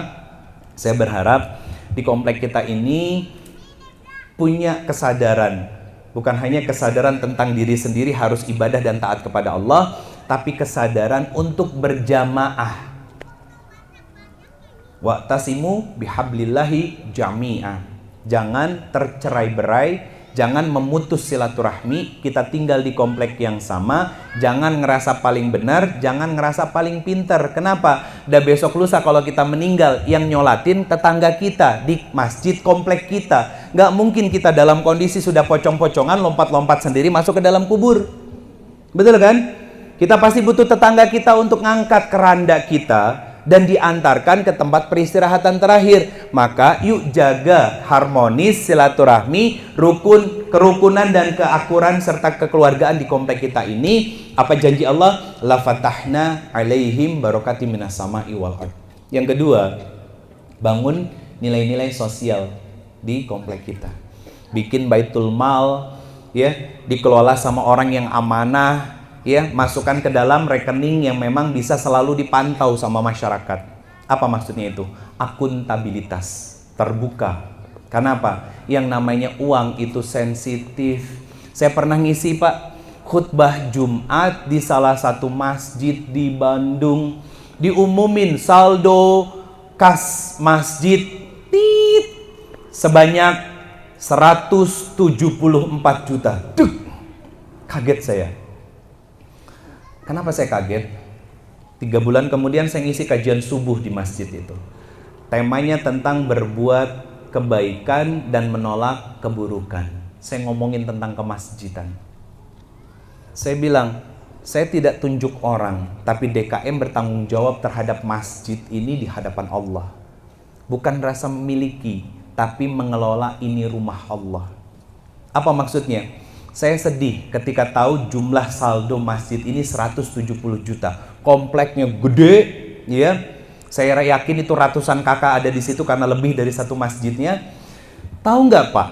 saya berharap di komplek kita ini punya kesadaran. Bukan hanya kesadaran tentang diri sendiri harus ibadah dan taat kepada Allah, tapi kesadaran untuk berjamaah. Wa'tasimu bihablillahi jami'ah. Jangan tercerai-berai, jangan memutus silaturahmi. Kita tinggal di komplek yang sama, jangan ngerasa paling benar, jangan ngerasa paling pinter. Kenapa? Dan besok lusa kalau kita meninggal, yang nyolatin tetangga kita di masjid komplek kita. Nggak mungkin kita dalam kondisi sudah pocong-pocongan, lompat-lompat sendiri masuk ke dalam kubur. Betul kan? Kita pasti butuh tetangga kita untuk ngangkat keranda kita dan diantarkan ke tempat peristirahatan terakhir. Maka yuk jaga harmonis, silaturahmi, kerukunan dan keakuran serta kekeluargaan di komplek kita ini. Apa janji Allah? La fatahna alaihim barokati minas sama'i wal ard. Yang kedua, bangun nilai-nilai sosial di komplek kita. Bikin baitul mal, ya, dikelola sama orang yang amanah, ya, masukkan ke dalam rekening yang memang bisa selalu dipantau sama masyarakat. Apa maksudnya itu? Akuntabilitas, terbuka. Kenapa? Yang namanya uang itu sensitif. Saya pernah ngisi Pak khutbah Jumat di salah satu masjid di Bandung. Diumumin saldo kas masjid sebanyak 174 juta. Duh, kaget saya. Kenapa saya kaget? 3 bulan kemudian saya ngisi kajian subuh di masjid itu. Temanya tentang berbuat kebaikan dan menolak keburukan. Saya ngomongin tentang kemasjidan. Saya bilang, saya tidak tunjuk orang, tapi DKM bertanggung jawab terhadap masjid ini di hadapan Allah. Bukan rasa memiliki, tapi mengelola ini rumah Allah. Apa maksudnya? Saya sedih ketika tahu jumlah saldo masjid ini 170 juta. Kompleknya gede, ya. Saya yakin itu ratusan kakak ada di situ karena lebih dari satu masjidnya. Tahu nggak Pak?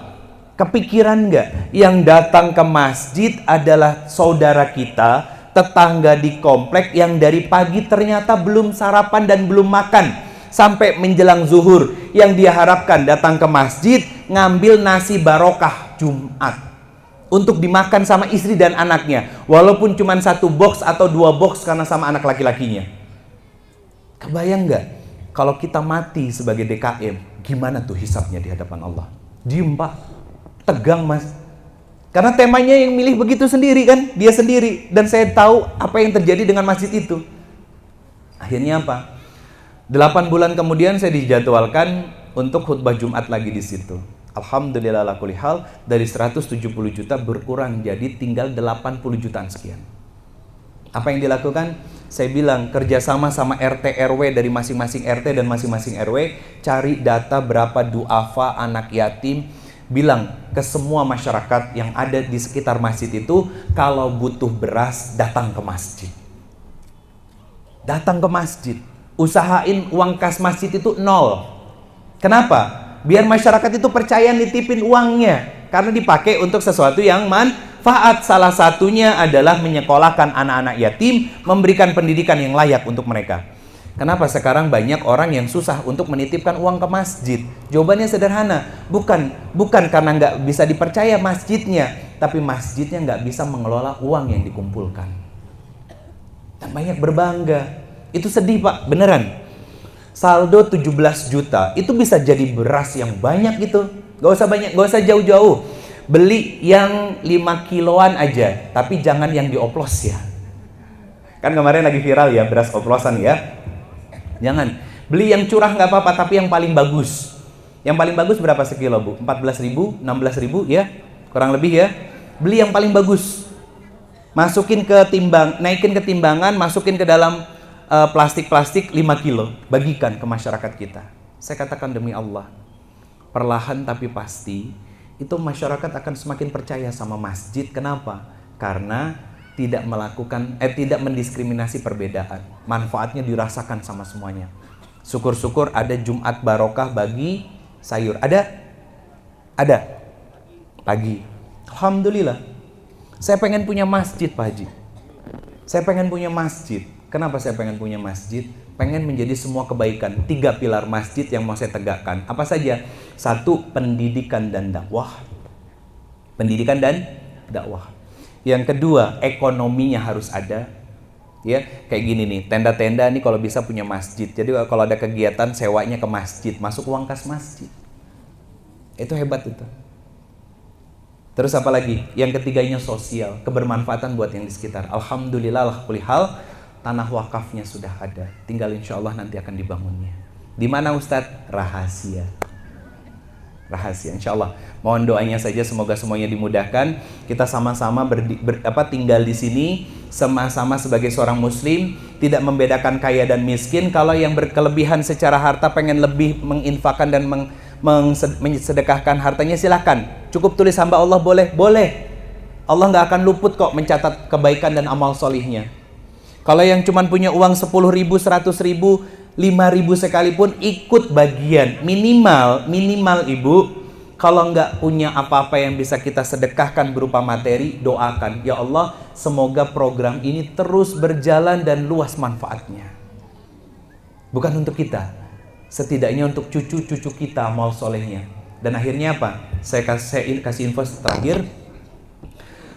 Kepikiran nggak? Yang datang ke masjid adalah saudara kita, tetangga di komplek yang dari pagi ternyata belum sarapan dan belum makan. Sampai menjelang zuhur, yang dia harapkan datang ke masjid ngambil nasi barokah Jumat untuk dimakan sama istri dan anaknya, walaupun cuma 1 box atau 2 box karena sama anak laki-lakinya. Kebayang nggak kalau kita mati sebagai DKM, gimana tuh hisapnya di hadapan Allah? Diem Pak, tegang Mas, karena temanya yang milih begitu sendiri kan, dia sendiri, dan saya tahu apa yang terjadi dengan masjid itu. Akhirnya apa? 8 bulan kemudian saya dijadwalkan untuk khutbah Jumat lagi di situ. Alhamdulillah ala kulli hal, dari 170 juta berkurang jadi tinggal 80 jutaan sekian. Apa yang dilakukan? Saya bilang kerjasama sama RT RW dari masing-masing RT dan masing-masing RW, cari data berapa duafa anak yatim, bilang ke semua masyarakat yang ada di sekitar masjid itu, kalau butuh beras datang ke masjid. Datang ke masjid. Usahain uang kas masjid itu 0. Kenapa? Biar masyarakat itu percaya nitipin uangnya, karena dipakai untuk sesuatu yang manfaat. Salah satunya adalah menyekolahkan anak-anak yatim, memberikan pendidikan yang layak untuk mereka. Kenapa sekarang banyak orang yang susah untuk menitipkan uang ke masjid? Jawabannya sederhana, bukan karena nggak bisa dipercaya masjidnya, tapi masjidnya nggak bisa mengelola uang yang dikumpulkan. Dan banyak berbangga. Itu sedih Pak, beneran. Saldo 17 juta, itu bisa jadi beras yang banyak gitu. Gak usah banyak, gak usah jauh-jauh. Beli yang 5 kiloan aja, tapi jangan yang dioplos ya. Kan kemarin lagi viral ya, beras oplosan ya. Jangan. Beli yang curah nggak apa-apa, tapi yang paling bagus. Yang paling bagus berapa sekilo Bu? 14.000, 16.000 ya? Kurang lebih ya. Beli yang paling bagus. Masukin ke timbang, naikin ke timbangan, masukin ke dalam plastik-plastik 5 kilo. Bagikan ke masyarakat kita. Saya katakan demi Allah, perlahan tapi pasti, itu masyarakat akan semakin percaya sama masjid. Kenapa? Karena tidak mendiskriminasi perbedaan. Manfaatnya dirasakan sama semuanya. Syukur-syukur ada Jumat barokah bagi sayur. Ada? Pagi. Alhamdulillah. Saya pengen punya masjid Pak Haji. Saya pengen punya masjid. Kenapa saya pengen punya masjid? Pengen menjadi semua kebaikan. 3 pilar masjid yang mau saya tegakkan. Apa saja? 1, pendidikan dan dakwah. Pendidikan dan dakwah. Yang kedua, ekonominya harus ada. Ya, kayak gini nih, tenda-tenda nih kalau bisa punya masjid. Jadi kalau ada kegiatan sewanya ke masjid, masuk uang kas masjid. Itu hebat itu. Terus apa lagi? Yang ketiganya sosial, kebermanfaatan buat yang di sekitar. Alhamdulillah lah kulli hal, tanah wakafnya sudah ada. Tinggal insya Allah nanti akan dibangunnya. Di mana Ustadz? Rahasia. Rahasia insya Allah. Mohon doanya saja, semoga semuanya dimudahkan. Kita sama-sama tinggal di sini sama-sama sebagai seorang muslim, tidak membedakan kaya dan miskin. Kalau yang berkelebihan secara harta pengen lebih menginfakkan dan mensedekahkan hartanya, silahkan. Cukup tulis hamba Allah, boleh. Allah nggak akan luput kok mencatat kebaikan dan amal solihnya. Kalau yang cuman punya uang 10.000, 100.000, 5.000 sekalipun ikut bagian. Minimal Ibu, kalau nggak punya apa-apa yang bisa kita sedekahkan berupa materi, doakan. Ya Allah, semoga program ini terus berjalan dan luas manfaatnya. Bukan untuk kita, setidaknya untuk cucu-cucu kita amal solehnya. Dan akhirnya apa? Saya kasih info terakhir.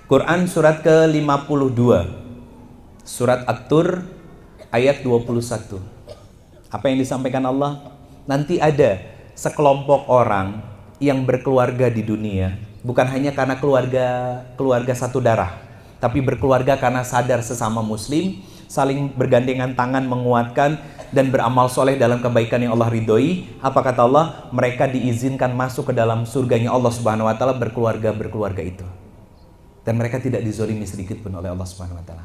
Quran surat ke-52. Surat At-Tur ayat 21. Apa yang disampaikan Allah? Nanti ada sekelompok orang yang berkeluarga di dunia, bukan hanya karena keluarga satu darah, tapi berkeluarga karena sadar sesama muslim, saling bergandengan tangan menguatkan dan beramal soleh dalam kebaikan yang Allah ridhoi. Apa kata Allah? Mereka diizinkan masuk ke dalam surganya Allah Subhanahu wa taala berkeluarga itu. Dan mereka tidak dizolimi sedikit pun oleh Allah Subhanahu wa taala.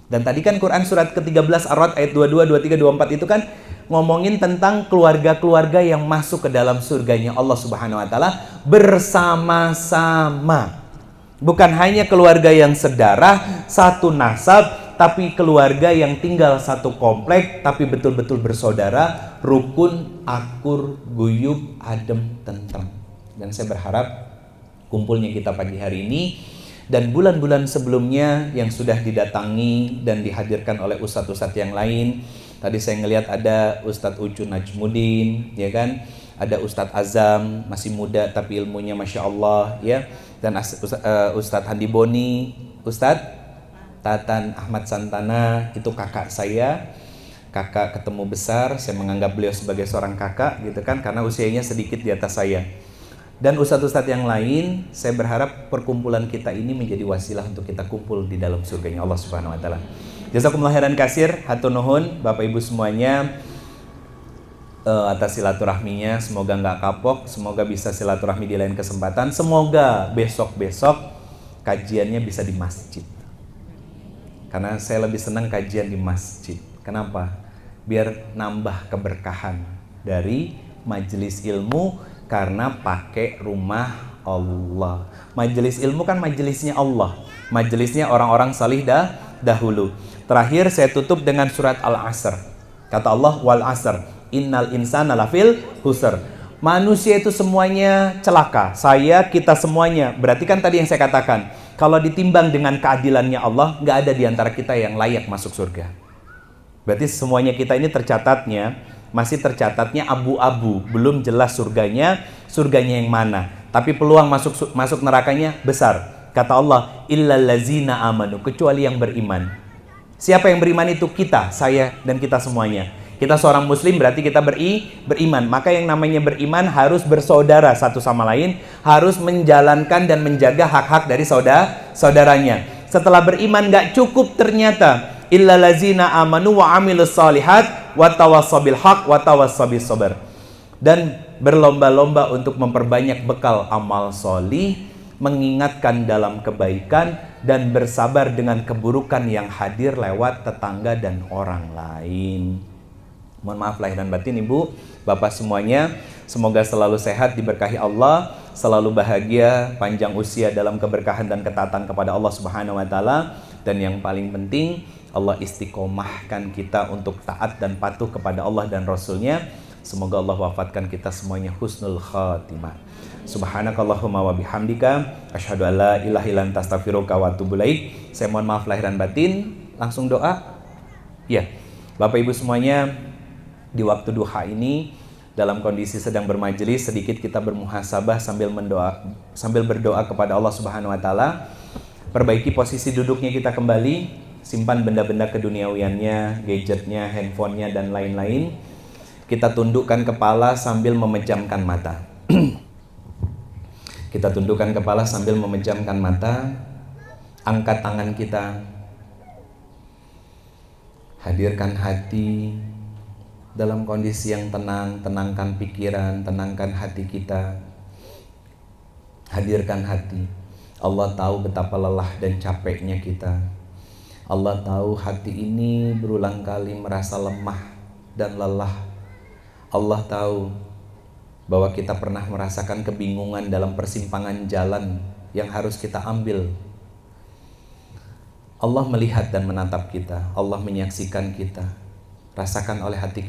Dan tadi kan Quran surat ke-13 Ar-Ra'd ayat 22, 23, 24 itu kan ngomongin tentang keluarga-keluarga yang masuk ke dalam surganya Allah Subhanahu wa taala bersama-sama. Bukan hanya keluarga yang sedarah, satu nasab, tapi keluarga yang tinggal satu komplek tapi betul-betul bersaudara, rukun, akur, guyub, adem, tentrem. Dan saya berharap kumpulnya kita pagi hari ini dan bulan-bulan sebelumnya yang sudah didatangi dan dihadirkan oleh ustadz-ustadz yang lain. Tadi saya ngelihat ada Ustadz Ucu Najmuddin, ya kan? Ada Ustadz Azam, masih muda tapi ilmunya Masya Allah, ya. Dan Ustadz Handi Boni, Ustadz Tatan Ahmad Santana, itu kakak saya. Kakak ketemu besar, saya menganggap beliau sebagai seorang kakak, gitu kan? Karena usianya sedikit di atas saya. Dan ustadz-ustadz yang lain, saya berharap perkumpulan kita ini menjadi wasilah untuk kita kumpul di dalam surganya Allah Subhanahu wa taala. Jazakumullah khairan katsir, hatur nuhun Bapak Ibu semuanya atas silaturahminya, semoga nggak kapok, semoga bisa silaturahmi di lain kesempatan, semoga besok-besok kajiannya bisa di masjid. Karena saya lebih senang kajian di masjid. Kenapa? Biar nambah keberkahan dari majelis ilmu, karena pakai rumah Allah. Majelis ilmu kan majelisnya Allah, majelisnya orang-orang salih dahulu. Terakhir saya tutup dengan surat Al-Asr. Kata Allah, wal asr, innal insana lafil husr. Manusia itu semuanya celaka. Kita semuanya. Berarti kan tadi yang saya katakan, kalau ditimbang dengan keadilannya Allah, nggak ada di antara kita yang layak masuk surga. Berarti semuanya kita ini masih tercatatnya abu-abu. Belum jelas surganya yang mana. Tapi peluang masuk nerakanya besar. Kata Allah, illal ladzina amanu, kecuali yang beriman. Siapa yang beriman itu? Kita, saya, dan kita semuanya. Kita seorang muslim berarti kita beriman. Maka yang namanya beriman harus bersaudara satu sama lain, harus menjalankan dan menjaga hak-hak dari saudaranya. Setelah beriman gak cukup ternyata. Illal ladzina amanu wa amilus solihat wa tawassaw bil haq wa tawassaw bis sabr. Dan berlomba-lomba untuk memperbanyak bekal amal solih, mengingatkan dalam kebaikan, dan bersabar dengan keburukan yang hadir lewat tetangga dan orang lain. Mohon maaf lahir dan batin Ibu, Bapak semuanya. Semoga selalu sehat, diberkahi Allah, selalu bahagia, panjang usia dalam keberkahan dan ketaatan kepada Allah Subhanahu wa taala. Dan yang paling penting, Allah istiqomahkan kita untuk taat dan patuh kepada Allah dan Rasul-Nya. Semoga Allah wafatkan kita semuanya husnul khatimah. Subhanakallahumma wa bihamdika asyhadu an la ilaha illa anta astaghfiruka wa atubu ilaik. Saya mohon maaf lahir dan batin. Langsung doa. Ya. Bapak Ibu semuanya, di waktu duha ini dalam kondisi sedang bermajelis, sedikit kita bermuhasabah sambil berdoa kepada Allah Subhanahu wa taala. Perbaiki posisi duduknya kita kembali, simpan benda-benda keduniawiannya, gadgetnya, handphonenya dan lain-lain. Kita tundukkan kepala sambil memejamkan mata. Kita tundukkan kepala sambil memejamkan mata. Angkat tangan kita. Hadirkan hati dalam kondisi yang tenang, tenangkan pikiran, tenangkan hati kita. Hadirkan hati. Allah tahu betapa lelah dan capeknya kita. Allah tahu hati ini berulang kali merasa lemah dan lelah. Allah tahu bahwa kita pernah merasakan kebingungan dalam persimpangan jalan yang harus kita ambil. Allah melihat dan menatap kita. Allah menyaksikan kita. Rasakan oleh hati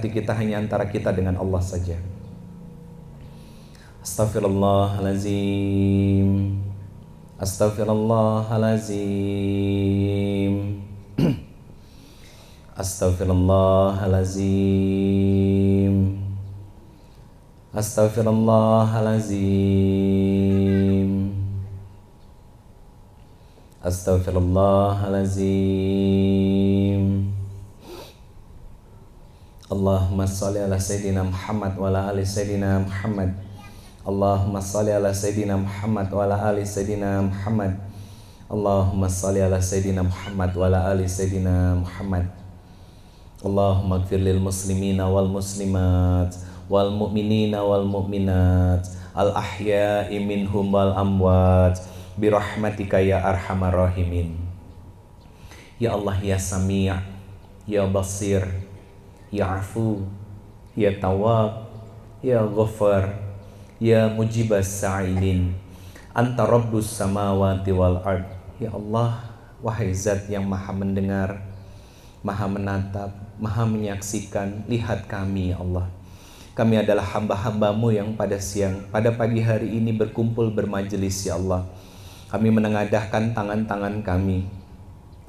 kita hanya antara kita dengan Allah saja. Astaghfirullahalazim. Astaghfirullahalazim. Astaghfirullahalazim. Astaghfirullahalazim. Astaghfirullahalazim. Allahumma salli ala Sayyidina Muhammad wa ala ali Sayyidina Muhammad. Allahumma salli ala Sayyidina Muhammad wa ala ali Sayyidina Muhammad. Allahumma salli ala Sayyidina Muhammad wa ala ali Sayyidina Muhammad. Allahumma ighfir lil muslimina wal muslimat wal mu'minina wal mu'minat al ahya'i minhum wal amwat birahmatika ya arhamar rahimin. Ya Allah, ya Sami', ya Basir, ya Afu, ya Tawwab, ya Ghaffar, ya Mujibas Sa'ilin, Anta Rabbus samawati wal ard. Ya Allah, wahai Zat yang maha mendengar, maha menatap, maha menyaksikan, lihat kami ya Allah. Kami adalah hamba-hambamu yang pada pagi hari ini berkumpul bermajelis ya Allah. Kami menengadahkan tangan-tangan kami.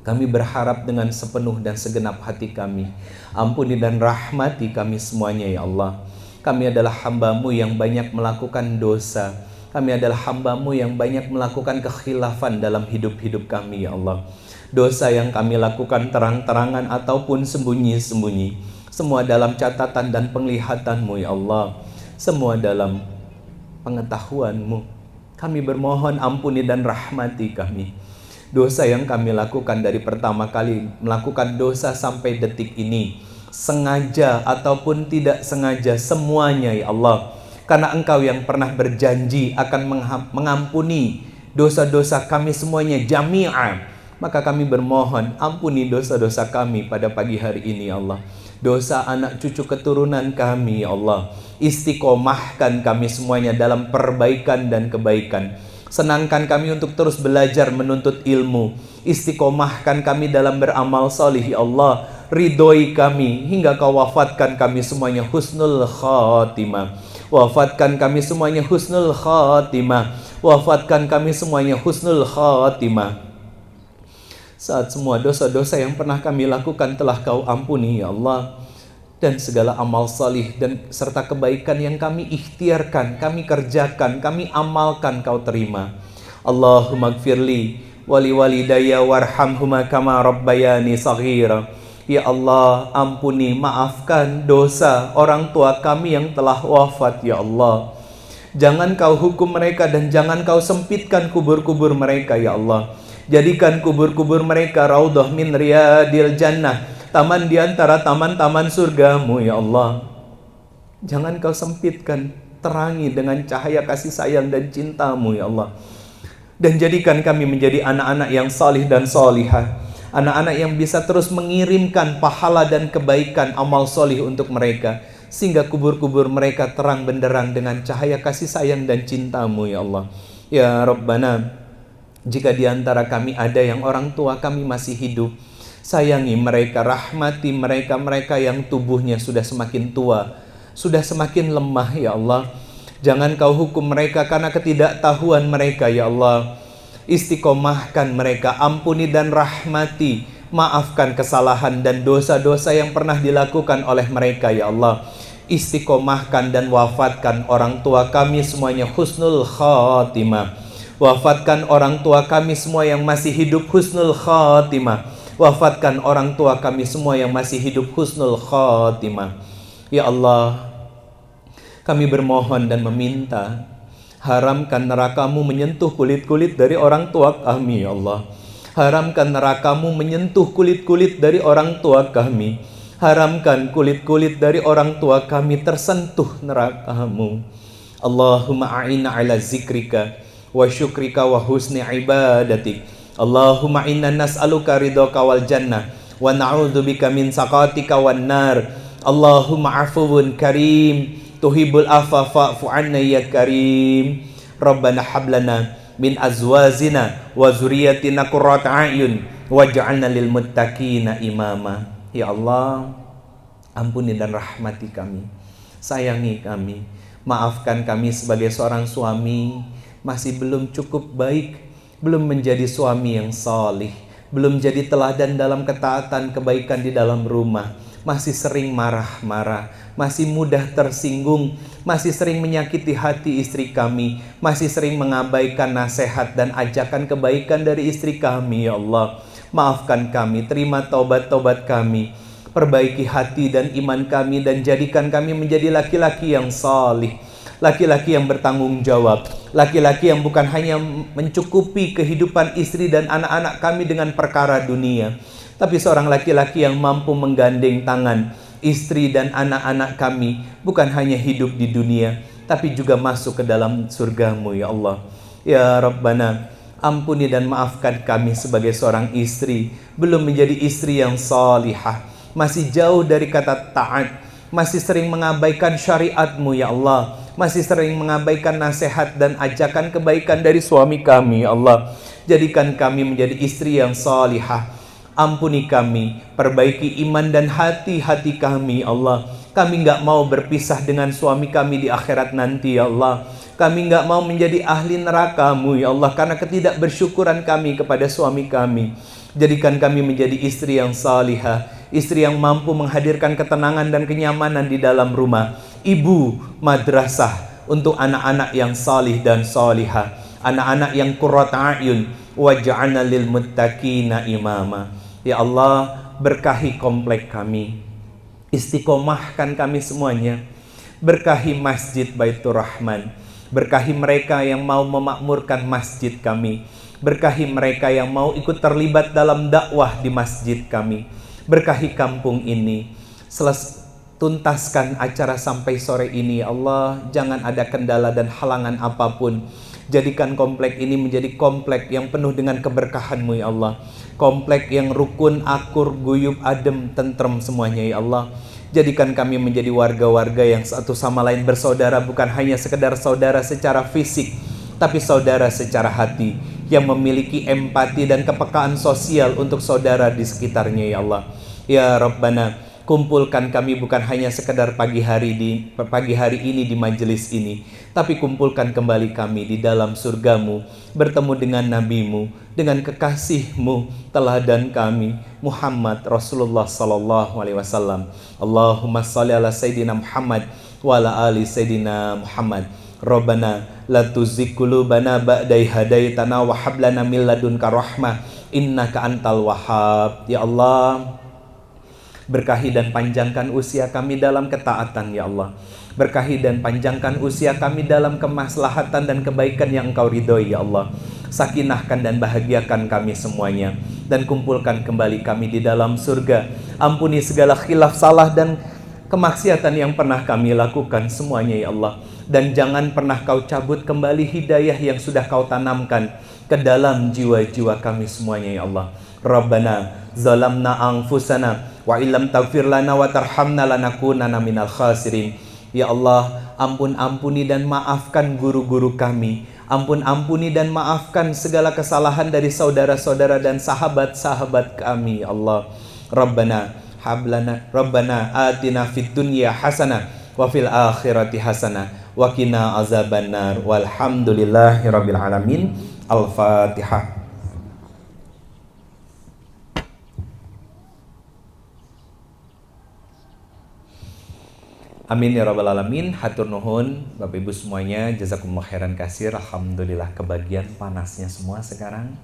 Kami berharap dengan sepenuh dan segenap hati kami. Ampuni dan rahmati kami semuanya ya Allah. Kami adalah hamba-Mu yang banyak melakukan dosa. Kami adalah hamba-Mu yang banyak melakukan kekhilafan dalam hidup-hidup kami ya Allah. Dosa yang kami lakukan terang-terangan ataupun sembunyi-sembunyi, semua dalam catatan dan penglihatan-Mu ya Allah. Semua dalam pengetahuan-Mu. Kami bermohon ampuni dan rahmati kami. Dosa yang kami lakukan dari pertama kali melakukan dosa sampai detik ini, sengaja ataupun tidak sengaja, semuanya ya Allah. Karena Engkau yang pernah berjanji akan mengampuni dosa-dosa kami semuanya jami'an. Maka kami bermohon, ampuni dosa-dosa kami pada pagi hari ini ya Allah. Dosa anak cucu keturunan kami ya Allah. Istiqomahkan kami semuanya dalam perbaikan dan kebaikan. Senangkan kami untuk terus belajar menuntut ilmu. Istiqomahkan kami dalam beramal salih ya Allah. Ridhoi kami hingga kau wafatkan kami semuanya husnul khatimah. Wafatkan kami semuanya husnul khatimah. Wafatkan kami semuanya husnul khatimah. Saat semua dosa-dosa yang pernah kami lakukan telah kau ampuni ya Allah, dan segala amal salih dan serta kebaikan yang kami ikhtiarkan, kami kerjakan, kami amalkan kau terima. Allahumma gfirli wali walidayya warhamhuma kama rabbayani saghira. Ya Allah, ampuni, maafkan dosa orang tua kami yang telah wafat ya Allah. Jangan kau hukum mereka dan jangan kau sempitkan kubur-kubur mereka ya Allah. Jadikan kubur-kubur mereka raudhah min riyadil jannah, taman di antara taman-taman surgamu ya Allah. Jangan kau sempitkan, terangi dengan cahaya kasih sayang dan cintamu ya Allah. Dan jadikan kami menjadi anak-anak yang salih dan salihah, anak-anak yang bisa terus mengirimkan pahala dan kebaikan amal solih untuk mereka, sehingga kubur-kubur mereka terang benderang dengan cahaya kasih sayang dan cintamu ya Allah. Ya Rabbana, jika di antara kami ada yang orang tua kami masih hidup, sayangi mereka, rahmati mereka, mereka yang tubuhnya sudah semakin tua, sudah semakin lemah ya Allah. Jangan kau hukum mereka karena ketidaktahuan mereka ya Allah. Istiqomahkan mereka, ampuni dan rahmati, maafkan kesalahan dan dosa-dosa yang pernah dilakukan oleh mereka ya Allah. Istiqomahkan dan wafatkan orang tua kami semuanya husnul khatimah. Wafatkan orang tua kami semua yang masih hidup husnul khatimah. Wafatkan orang tua kami semua yang masih hidup husnul khatimah. Ya Allah, kami bermohon dan meminta, haramkan nerakamu menyentuh kulit-kulit dari orang tua kami ya Allah. Haramkan nerakamu menyentuh kulit-kulit dari orang tua kami. Haramkan kulit-kulit dari orang tua kami tersentuh nerakamu. Allahumma a'inna ala zikrika wa syukrika wa husni ibadatik. Allahumma inna nas'aluka ridhaka wal jannah wa na'udzubika min saqatika wan nar. Allahumma afuwun karim tuhibbul afwa fa'fu 'anna ya karim. Rabbana hablana min azwazina wa zurriyyatina qurrata a'yun waj'alna lil muttaqina imama. Ya Allah, ampuni dan rahmati kami, sayangi kami, maafkan kami sebagai seorang suami masih belum cukup baik, belum menjadi suami yang salih, belum jadi teladan dalam ketaatan kebaikan di dalam rumah, masih sering marah-marah, masih mudah tersinggung, masih sering menyakiti hati istri kami, masih sering mengabaikan nasihat dan ajakan kebaikan dari istri kami ya Allah. Maafkan kami, terima taubat-taubat kami, perbaiki hati dan iman kami, dan jadikan kami menjadi laki-laki yang salih, laki-laki yang bertanggung jawab, laki-laki yang bukan hanya mencukupi kehidupan istri dan anak-anak kami dengan perkara dunia, tapi seorang laki-laki yang mampu menggandeng tangan istri dan anak-anak kami, bukan hanya hidup di dunia, tapi juga masuk ke dalam surgamu ya Allah. Ya Rabbana, ampuni dan maafkan kami sebagai seorang istri, belum menjadi istri yang salihah, masih jauh dari kata taat, masih sering mengabaikan syariat-Mu ya Allah, masih sering mengabaikan nasihat dan ajakan kebaikan dari suami kami ya Allah. Jadikan kami menjadi istri yang salihah. Ampuni kami, perbaiki iman dan hati-hati kami ya Allah. Kami gak mau berpisah dengan suami kami di akhirat nanti ya Allah. Kami gak mau menjadi ahli neraka-Mu ya Allah karena ketidakbersyukuran kami kepada suami kami. Jadikan kami menjadi istri yang salihah, istri yang mampu menghadirkan ketenangan dan kenyamanan di dalam rumah, ibu madrasah untuk anak-anak yang salih dan salihah, anak-anak yang qurrata a'yun waj'alna lil muttaqina imama. Ya Allah, berkahi komplek kami, istiqomahkan kami semuanya, berkahi Masjid Baitur Rahman, berkahi mereka yang mau memakmurkan masjid kami, berkahi mereka yang mau ikut terlibat dalam dakwah di masjid kami, berkahi kampung ini. Tuntaskan acara sampai sore ini ya Allah. Jangan ada kendala dan halangan apapun. Jadikan komplek ini menjadi komplek yang penuh dengan keberkahan-Mu ya Allah. Komplek yang rukun, akur, guyub, adem, tentrem semuanya ya Allah. Jadikan kami menjadi warga-warga yang satu sama lain bersaudara, bukan hanya sekedar saudara secara fisik, tapi saudara secara hati, yang memiliki empati dan kepekaan sosial untuk saudara di sekitarnya ya Allah. Ya Rabbana, kumpulkan kami bukan hanya sekedar pagi hari ini di majelis ini, tapi kumpulkan kembali kami di dalam surgamu, bertemu dengan nabimu, dengan kekasihmu, teladan kami Muhammad Rasulullah sallallahu alaihi wasallam. Allahumma shalli ala Sayyidina Muhammad wa ala ali Sayyidina Muhammad. Rabbana la tuzigh qulubana ba'da idh hadaitana wa hab lana min ladunka rahmah innaka antal wahhab. Ya Allah, berkahi dan panjangkan usia kami dalam ketaatan ya Allah. Berkahi dan panjangkan usia kami dalam kemaslahatan dan kebaikan yang Engkau ridhoi ya Allah. Sakinahkan dan bahagiakan kami semuanya, dan kumpulkan kembali kami di dalam surga. Ampuni segala khilaf, salah dan kemaksiatan yang pernah kami lakukan semuanya ya Allah. Dan jangan pernah Kau cabut kembali hidayah yang sudah Kau tanamkan ke dalam jiwa-jiwa kami semuanya ya Allah. Rabbana zalamna anfusana wa illam taghfir lana wa tarhamna lanakunanna minal khasirin. Ya Allah, ampuni dan maafkan guru-guru kami. Ampuni dan maafkan segala kesalahan dari saudara-saudara dan sahabat-sahabat kami ya Allah. Rabbana atina fid dunya hasanah wa fil akhirati hasanah wa qina azabannar. Walhamdulillahirabbil alamin. Al-Fatihah. Amin ya rabbal alamin. Hatur nuhun Bapak Ibu semuanya, jazakumullah khairan kasir. Alhamdulillah, kebagian panasnya semua sekarang.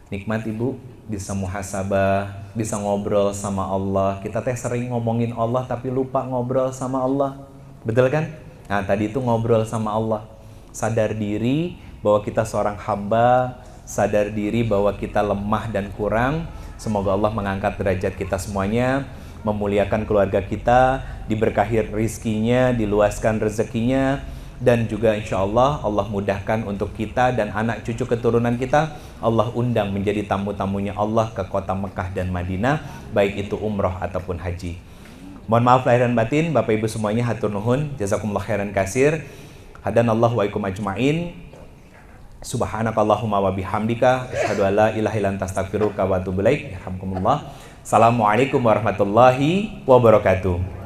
Nikmat Ibu, bisa muhasabah, bisa ngobrol sama Allah. Kita teh sering ngomongin Allah tapi lupa ngobrol sama Allah. Betul kan? Nah, tadi itu ngobrol sama Allah. Sadar diri bahwa kita seorang hamba, sadar diri bahwa kita lemah dan kurang. Semoga Allah mengangkat derajat kita semuanya, memuliakan keluarga kita, diberkahi rizkinya, diluaskan rezekinya, dan juga insya Allah Allah mudahkan untuk kita dan anak cucu keturunan kita. Allah undang menjadi tamu-tamunya Allah ke kota Mekah dan Madinah, baik itu umroh ataupun haji. Mohon maaf lahir dan batin, Bapak Ibu semuanya, hatur nuhun, jazakumullah khairan kasir. Hadanallahu wa ikum ajma'in. Subhanakallahumma wa bihamdika asyhadu an la ilaha illa anta astaghfiruka wa atubu ilaik. Alhamdulillah. Assalamualaikum warahmatullahi wabarakatuh.